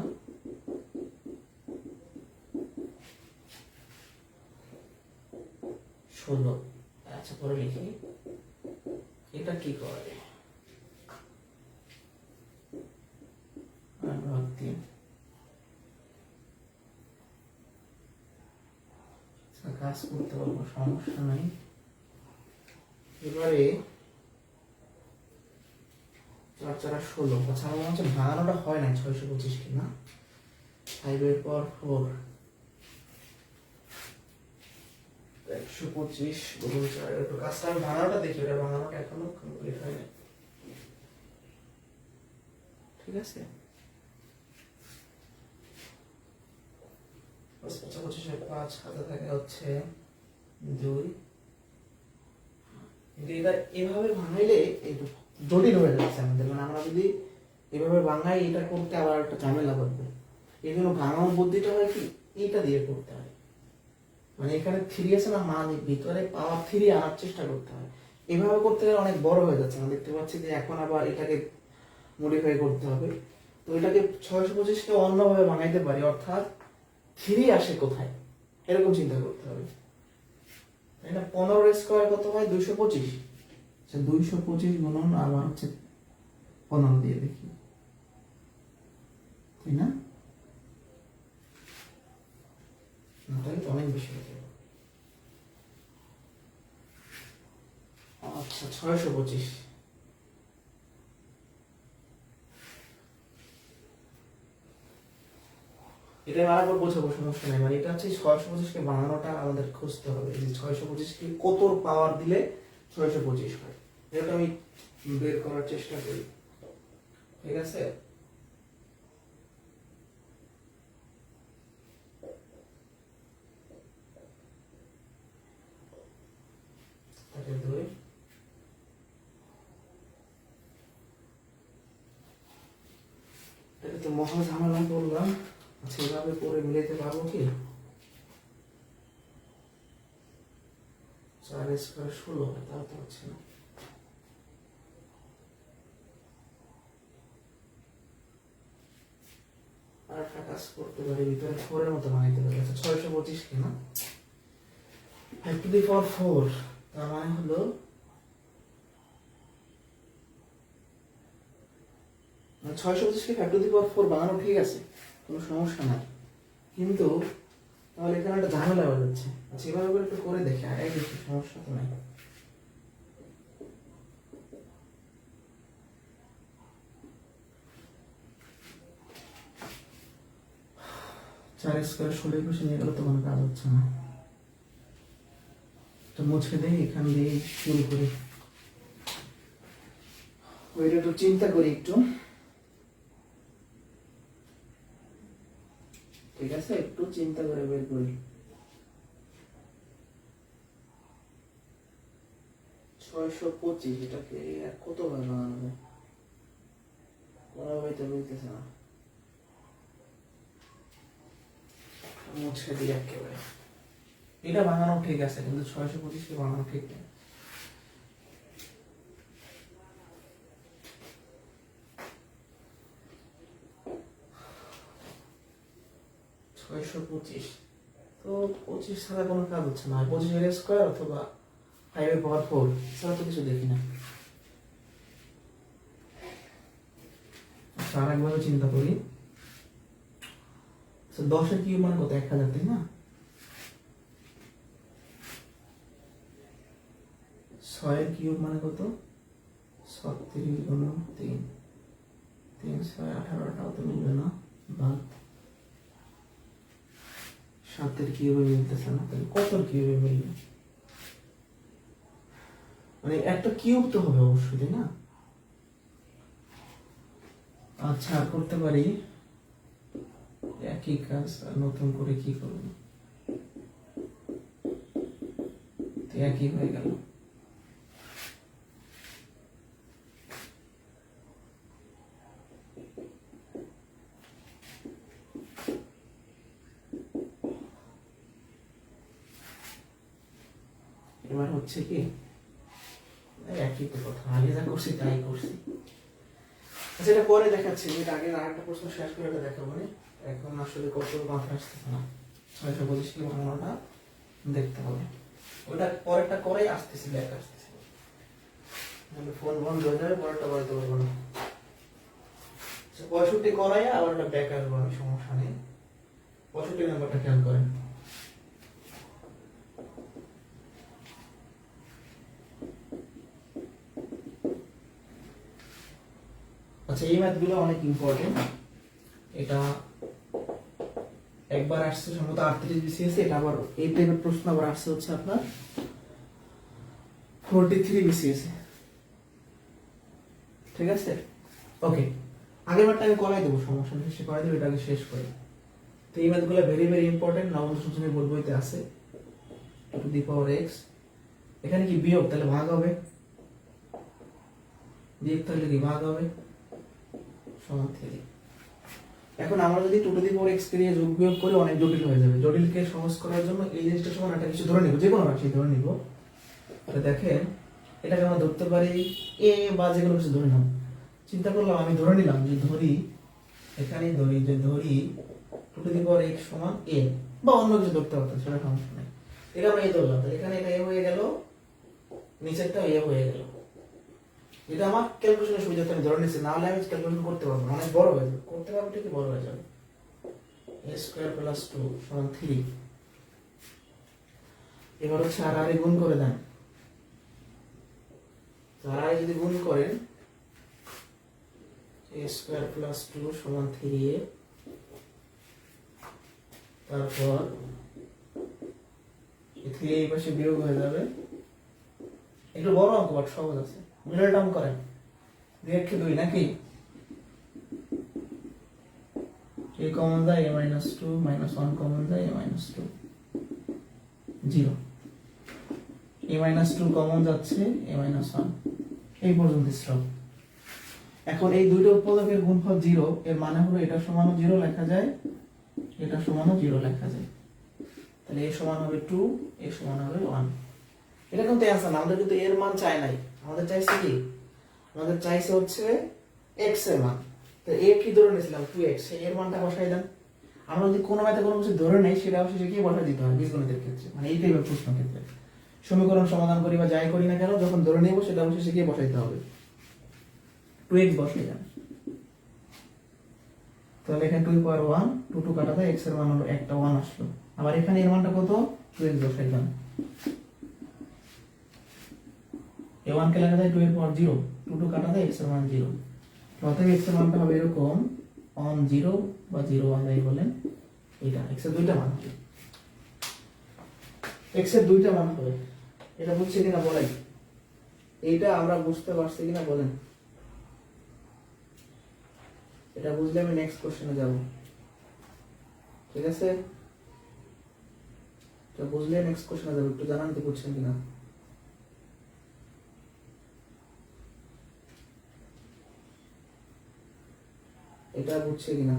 ষোলো, আচ্ছা পরে লিখি এটা কি করে, 8/3, কাজ করতে পারবো, সমস্যা নাই। এবারে 4 4 16, আচ্ছা আমার মনে হচ্ছে ভাঙানোটা হয় না 625 কি না, 5 এর পাওয়ার 4, 125 গুণ 4, একটু কাজটা আমি ভাঙানোটা দেখি, ওটা ভাঙানোটা এখনো কমপ্লিট হয়নি, ঠিক আছে। 25 এর 5, হাতে থাকে হচ্ছে 2, কিন্তু এটা এভাবে ভাঙাইলে একটু জটিল হয়ে যাচ্ছে আমাদের, মানে আমরা যদি এভাবে ভাঙাই এটা করতে আবার একটা ঝামেলা করবে। এই জন্য ভাঙানোর বুদ্ধিটা হয় কি, এটা দিয়ে করতে হয়, মানে এখানে 3 আছে না, মান ভিতরে পাওয়ার 3 আনার চেষ্টা করতে হয়। এভাবে করতে গেলে অনেক বড় হয়ে যাচ্ছে, আমরা দেখতে পাচ্ছি যে এখন আবার এটাকে মডিফাই করতে হবে। তো এটাকে 625কে অন্যভাবে ভাঙাইতে পারি, অর্থাৎ 3 আসে কোথায়, এরকম চিন্তা করতে হবে। এটা 15 এর স্কয়ার কত হয়, 225, আচ্ছা 225 গুণন আবার হচ্ছে 15 দিয়ে দেখি, তাই না? তাহলে তো অনেক বেশি হয়ে যাবে। আচ্ছা 625, এটা আর একবার বোঝাবো, সমস্যা নেই। মানে এটা হচ্ছে 625কে বানানোটা আমাদের খুঁজতে হবে, যে 625কে কত পাওয়ার দিলে 625 হয়, এটা আমি বের করার চেষ্টা করি, ঠিক আছে। এটা তো মহা ঝামেলা করলাম, আচ্ছা এভাবে করে মিলাইতে পারবো কি, 4 স্কয়ার 16, তাও তো হচ্ছে না। আর একটা কাজ করতে পারি, ভিতরে 4 এর মতো বানাইতে পারি। আচ্ছা 625 কি না, 5 টু দি পাওয়ার 4, তার মানে হলো 625 কে 5 টু দি পাওয়ার 4 বানানো ঠিক আছে, কোনো সমস্যা নাই, কিন্তু তাহলে এখানে একটা ঝামেলা হয়ে যাচ্ছে। আচ্ছা এভাবে করে একটু করে দেখি, আগে দেখি, সমস্যা তো নাই। চার স্কোয়ার 16 নিয়ে গেলে তো কোনো কাজ হচ্ছে না, তো মুছে দেই, এখান দিয়ে শুরু করি। ওইটা একটু চিন্তা করি একটু, ঠিক আছে, একটু চিন্তা করে বের করি। 625 এটাকে আর কতবার বানানো যায়, কোনোভাবেই তো মিলতেছে না, মুছে দিই একেবারে। এটা বানানো ঠিক আছে, কিন্তু 625 কে বানানো ঠিক নেই। তো 25 ছাড়া কোনো কাজ হচ্ছে না, 25 এর স্কোয়ার অথবা 5 এর পাওয়ার 4 ছাড়া তো কিছু দেখি না। আচ্ছা আর একভাবে চিন্তা করি, 10 এর কিউব মানে কত, 1000, তাই না? 6 এর কিউব মানে কত, 36 গুণ 3, 3 6 18টাও তো মিলবে না, বাদ 7 এর কিউবে মিলতেছে না, তাহলে কত কিউবে মিলবে, মানে একটা কিউব তো হবে অবশ্যই, তাই না? আচ্ছা আর করতে পারি একই কাজ, আর নতুন করে কি করব, তো একই হয়ে গেল। এবার হচ্ছে কি, একই তো কথা, আগে যা করছি তাই করছি। আচ্ছা এটা পরে দেখাচ্ছি, এটা আগে আরেকটা প্রশ্ন শেষ করে এটা দেখাবো, মানে এখন আসলে কত মাথা আসতেছে না, 625 কি বানানোটা দেখতে হবে, ওটা পরেরটা করে আসতেছি, ব্যাক আসতেছি, নাহলে ফোন বন্ধ হয়ে যাবে, পরেরটা বলতে পারবো না। 65 করাই আবার একটা ব্যাক আসবো, আমি সমস্যা নেই। 65 নাম্বারটা খেয়াল করেন, আচ্ছা এই ম্যাথগুলো অনেক ইম্পর্টেন্ট। এটা একবার আসছে সম্ভবত 38 বিসিএস, এটা আবার এই টাইপের প্রশ্ন আবার আসছে হচ্ছে আপনার 43 বিসিএস, ঠিক আছে? ওকে, আগের বারটা আমি করাই দেবো, সমস্যা নেই, সে করাই দেবো, এটাকে শেষ করে। তো এই ম্যাথগুলো ভেরি ভেরি ইম্পর্টেন্ট, নবম দশম শ্রেণীর বই বইতে আছে। টু দি পাওয়ার এক্স, এখানে কি বিয়োগ, তাহলে ভাগ হবে, বিয়োগ তাহলে কি ভাগ হবে, সমান 3। এখন আমরা যদি টু দি পাওয়ার এক্স কে দিয়ে যোগ বিয়োগ করে অনেক জটিল হয়ে যাবে, জটিলকে সহজ করার জন্য এই জিনিসটা সমান একটা কিছু ধরে নিব, যে কোনো রাশি ধরে নিব। তাহলে দেখেন এটাকে আমরা ধরতে পারি এ বা যে কোনো কিছু ধরে নাও, চিন্তা করলাম, আমি ধরে নিলাম যে ধরি, এখানেই ধরি যে ধরি টু দি পাওয়ার এক্স সমান এ, বা অন্য কিছু ধরতে পারতাম, সেটা সমস্যা নেই। এটা আমরা এ ধরলাম, তাহলে এখানে এটা এ হয়ে গেল, নিচেরটা এ হয়ে গেল। এটা আমার ক্যালকুলেশনের সুবিধাতে আমি ধরে নিচ্ছি, না হলে আমি ক্যালকুলেশন করতে পারবো না, অনেক বড় হয়ে যাবে, করতে পারবো ঠিকই, বড় হয়ে যাবে। a স্কয়ার প্লাস 2 সমান 3। এবার হচ্ছে আর আর গুণ করে দেন, আর আর যদি গুণ করেন a স্কয়ার প্লাস 2 সমান 3a, তারপর এই 3 এই পাশে বিয়োগ হয়ে যাবে, একটু বড় অঙ্ক বাট সহজ আছে, মিডল টার্ম করেন, 2 কে 2 নাকি, a কমন যায় a minus 2 minus 1 কমন যায় a minus 2, 0, a minus 2 common যাচ্ছে a minus 1, এই পর্যন্ত স্টপ। এখন এই দুইটা উৎপাদকের গুণফল 0, এর মানে হলো এটা সমানও 0 লেখা যায়, এটা সমানও 0 লেখা যায়, তাহলে a সমান হবে 2, a সমান হবে 1। এটা কিন্তু অ্যান্সার না, আমাদের কিন্তু এর মান চাই নাই, আমাদের চাইছে কি, আমাদের চাইছে হচ্ছে x এর মান, তো এ কি ধরে নিয়েছিলাম 2x, এর মানটা বসাই দেন। আমরা যদি কোনো ম্যাথে কোনো কিছু ধরে নেই সেটা অবশ্যই কি বসাই দিতে হয় বীজগণিতের ক্ষেত্রে, মানে এই টাইপের প্রশ্ন ক্ষেত্রে সমীকরণ সমাধান করি বা যাই করি না কেন যখন ধরে নেব সেটা অবশ্যই কি বসাইতে হবে। 2x বসাই দেন, তাহলে এখানে 2 পাওয়ার 1, 2 2 কাটা যায়, x এর মান হলো একটা 1 আসলো। আবার এখানে এর মানটা কত, 2x বসাই দেন। এ 1 কে লেখা যায় 2 এর পাওয়ার 0, 2 2 কাটা যায়, x এর মান 0। অতএব x এর মানটা হবে এরকম 1 0 বা 0 1 যাই বলেন, এটা x এর দুইটা মান হবে, x এর দুইটা মান হবে। এটা বুঝছে কিনা বলেন, এইটা আমরা বুঝতে পারছি কিনা বলেন। এটা বুঝলে আমি নেক্সট কোশ্চেনে যাব, ঠিক আছে? এটা বুঝলে নেক্সট কোশ্চেনে যাব, একটু জানান তো বুঝছেন কিনা। এটা বুঝছে কিনা,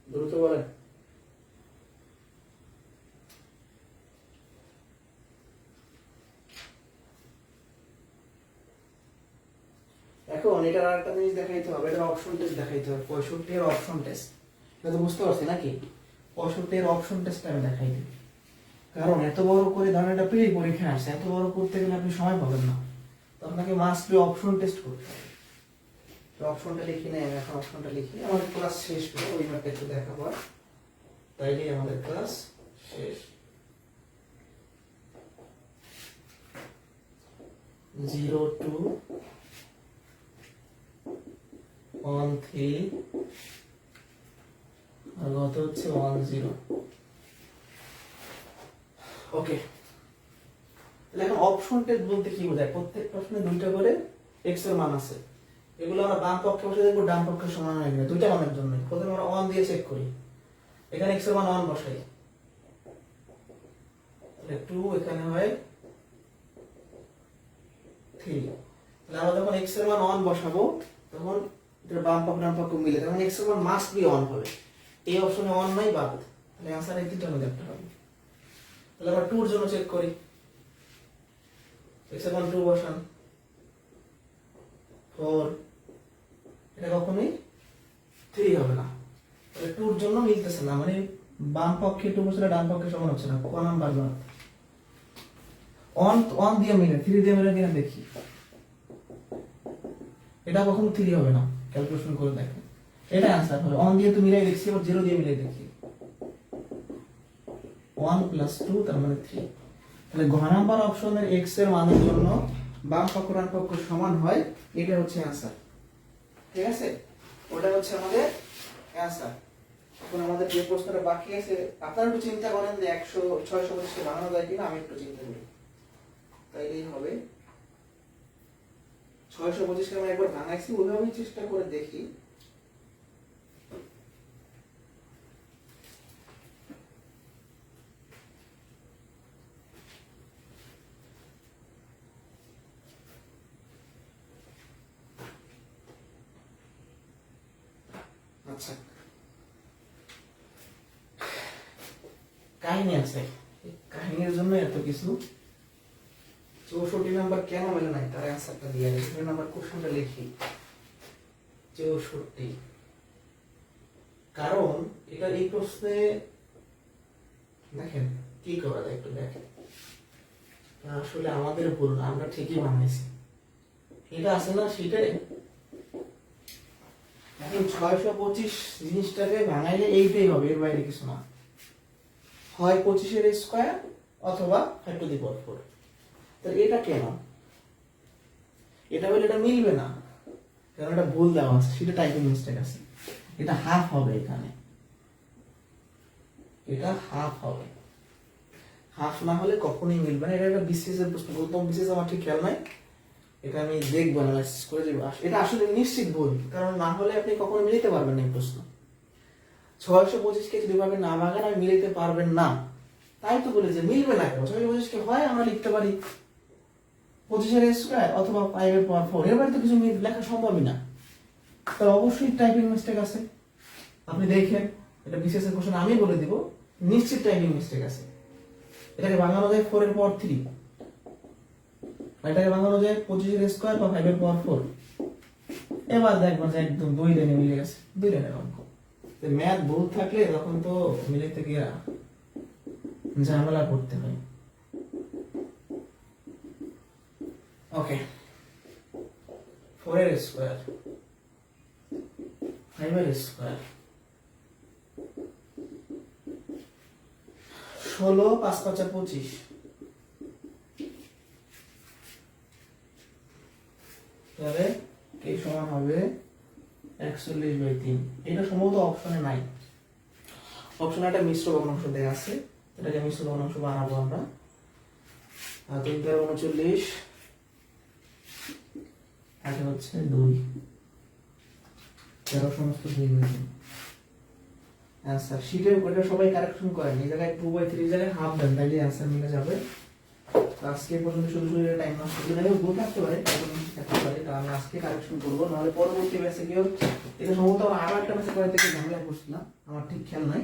দ্রুত বলেন। এখন এটার আরেকটা জিনিস দেখাইতে হবে, এটা অপশন টেস্ট দেখাইতে হবে। 65 এর অপশন টেস্ট, এটা তো বুঝতে পারছি নাকি? 65 এর অপশন টেস্ট আমি দেখাই দিই, কারণ এত বড় করে ধরেন এটা প্রি পরীক্ষা আসছে, এত বড় করতে গেলে আপনি সময় পাবেন না, তো আপনাকে মাস্ট বি অপশন টেস্ট করতে হবে। তো অপশনটা লিখি না, এখন অপশনটা লিখি, আমাদের ক্লাস শেষ হলো, ওই মাঠটা একটু দেখাবো, তাইলে আমাদের ক্লাস শেষ। 0 2 1 3 আর কত হচ্ছে 1 0। ওকে, তাহলে এখন অপশন টেস্ট বলতে কি বোঝায়? প্রত্যেক প্রশ্নে দুইটা করে এক্স এর মান আছে, এগুলো আমরা বাম পক্ষে বসে দেখবো ডান পক্ষের সমান হয় কিনা, দুইটা মানের জন্য। প্রথমে আমরা 1 দিয়ে চেক করি, এখানে এক্স এর মান 1 বসাই, তাহলে 2 এখানে হয় 3। তাহলে আমরা যখন এক্স এর মান 1 বসাবো তখন এটা বাম পক্ষ ডান পক্ষ মিলে, তখন এক্স এর মান মাস্ট বি 1 হবে। এই অপশনে 1 নাই, বাদ। তাহলে आंसर এই তিনটার মধ্যে একটা হবে। তাহলে আমরা 2 এর জন্য চেক করি, এক্স এর মান 2 বসান, 4, এটা কখনোই 3 হবে না। তাহলে 2 এর জন্য মিলতেছে না, মানে বাম পক্ষে 2 বসলে ডান পক্ষে সমান হচ্ছে না, কোন নাম্বার বাদ। 1 দিয়ে মিলে, 3 দিয়ে মিলে কিনা দেখি, এটা কখনো 3 হবে না, ক্যালকুলেশন করে দেখেন, এটা आंसर হবে। 1 দিয়ে তো মিলাই দেখছি, আবার 0 দিয়ে মিলাই দেখি, 1 + 2 তার মানে 3। তাহলে ঘ নাম্বার অপশনের x এর মানের জন্য বাম পক্ষ ডান পক্ষ সমান হয়, এটা হচ্ছে आंसर, ঠিক আছে? ওটা হচ্ছে আমাদের आंसर। এখন আমাদের যে প্রশ্নটা বাকি আছে, আপনারা একটু চিন্তা করেন যে 100 625 কে বানানো যায় কিনা, আমি একটু চিন্তা করি, তাইলেই হবে। 625 কে আমি একবার ভাঙাইছি, ওইভাবেই চেষ্টা করে দেখি। আচ্ছা, কাহিনী আছে, কাহিনীর জন্য এত কিছু। 64 নাম্বার কেন মেলে নাই তার অ্যান্সারটা দিয়ে দিই, 64 নাম্বার কোশ্চেনটা লিখি। 64, কারণ এটা এই প্রশ্নে দেখেন কি করা যায় একটু দেখেন, আসলে আমাদের ভুল না, আমরা ঠিকই বানাইছি। এটা আছে না সেটাই, এখন 625 জিনিসটাকে ভাঙাইলে এইটাই হবে, এর বাইরে কিছু না, হয় 25 এর স্কয়ার অথবা 5^4। তাহলে এটা কেন? এটা বলে এটা মিলবে না, কারণ এটা ভুল দেওয়া আছে, সেটা টাইপিং মিস্টেক আছে। এটা হাফ হবে, এখানে এটা হাফ হবে, হাফ না হলে কখনোই মিলবে না। এটা একটা বিসিএস এর প্রশ্ন, প্রথম বিসিএস আমার ঠিক খেয়াল নাই, এটা আমি দেখবো, অ্যানালাইসিস করে দেখব। এটা আসলে নিশ্চিত ভুল, কারণ না হলে আপনি কখনো মিলাতে পারবেন না এই প্রশ্ন। 625 কে যদি ভাবে না ভাগান আমি মিলাতে পারবেন না, তাই তো বলে যে মিলবে না। 625 কে হয় আমরা লিখতে পারি 25 এর স্কয়ার অথবা 5^4, এর বাইরে তো কিছু লেখা সম্ভবই না। তাহলে অবশ্যই টাইপিং মিস্টেক আছে, আপনি দেখেন এটা বিসিএস এর কোশ্চেন আমি বলে দিব, নিশ্চিত টাইপিং মিস্টেক আছে। এটাকে ভাঙানো যায় 4 এর পাওয়ার 3, এটাকে ভাঙানো যায় 25 এর স্কয়ার বা 5 এর পাওয়ার 4। এবার দেখবেন যে একদম 2 লাইনে মিলে গেছে, 2 লাইনের অঙ্ক। ম্যাথ ভুল থাকলে তখন তো মিলাইতে গিয়ে ঝামেলা করতে হয়। ওকে, 4 এর স্কয়ার, 5 এর স্কয়ার, 16 5 5 25, তাহলে এই সমান হবে 41/3। এটা সম্ভবত অপশনে নাই, অপশনে একটা মিশ্র ভগ্নাংশ দেয়া আছে, এটাকে মিশ্র ভগ্নাংশ বানাবো আমরা। 3 × 39, আগে হচ্ছে 2, 13 সমস্ত 2/3। আচ্ছা, শীটের উপরে সবাই কারেকশন করেন, এই জায়গায় 2/3 জায়গায় হাফ দেন, তাইলে অ্যান্সার মিলে যাবে। আজকে পর্যন্ত শুধু শুধু টাইম নষ্ট করে দেবো, ভুল থাকতে পারে, থাকতে পারে, তা আমি আজকে কারেকশন করবো, নাহলে পরবর্তী ব্যাচে গিয়েও এটা সম্ভবত আরো একটা ব্যাচে করাতে গিয়ে ঝামেলায় পড়ছিলাম, আমার ঠিক খেয়াল নাই,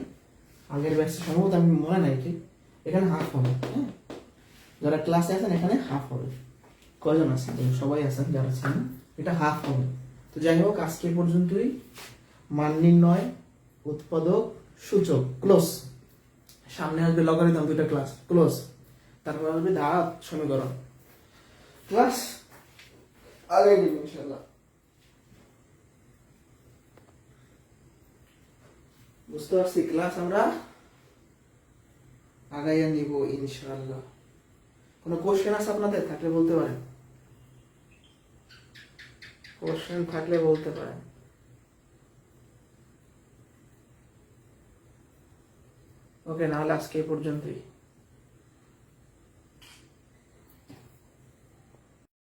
আগের ব্যাচে সম্ভবত আমি মনে নাই ঠিক। এখানে হাফ হবে, হ্যাঁ, যারা ক্লাসে আছেন এখানে হাফ হবে, কয়জন আছেন? সবাই আছেন যারা আছেন, এটা হাফ হবে। তো যাই হোক, আজকে পর্যন্তই। মান নির্ণয়, উৎপাদক, সূচক, ক্লোজ, সামনে আসবে লগারিদম, 2টা ক্লাস ক্লোজ, তারপর আসবে ধারাত সমীকরণ ক্লাস, আগে দিব ইনশাআল্লাহ। বুঝতে পারছি, ক্লাস আমরা আগাইয়া নিব ইনশাআল্লাহ। কোনো কোশ্চেন আছে আপনাদের? থাকলে বলতে পারেন, কোশ্চেন থাকলে বলতে পারেন। ওকে, নাহলে আজকে এই পর্যন্তই।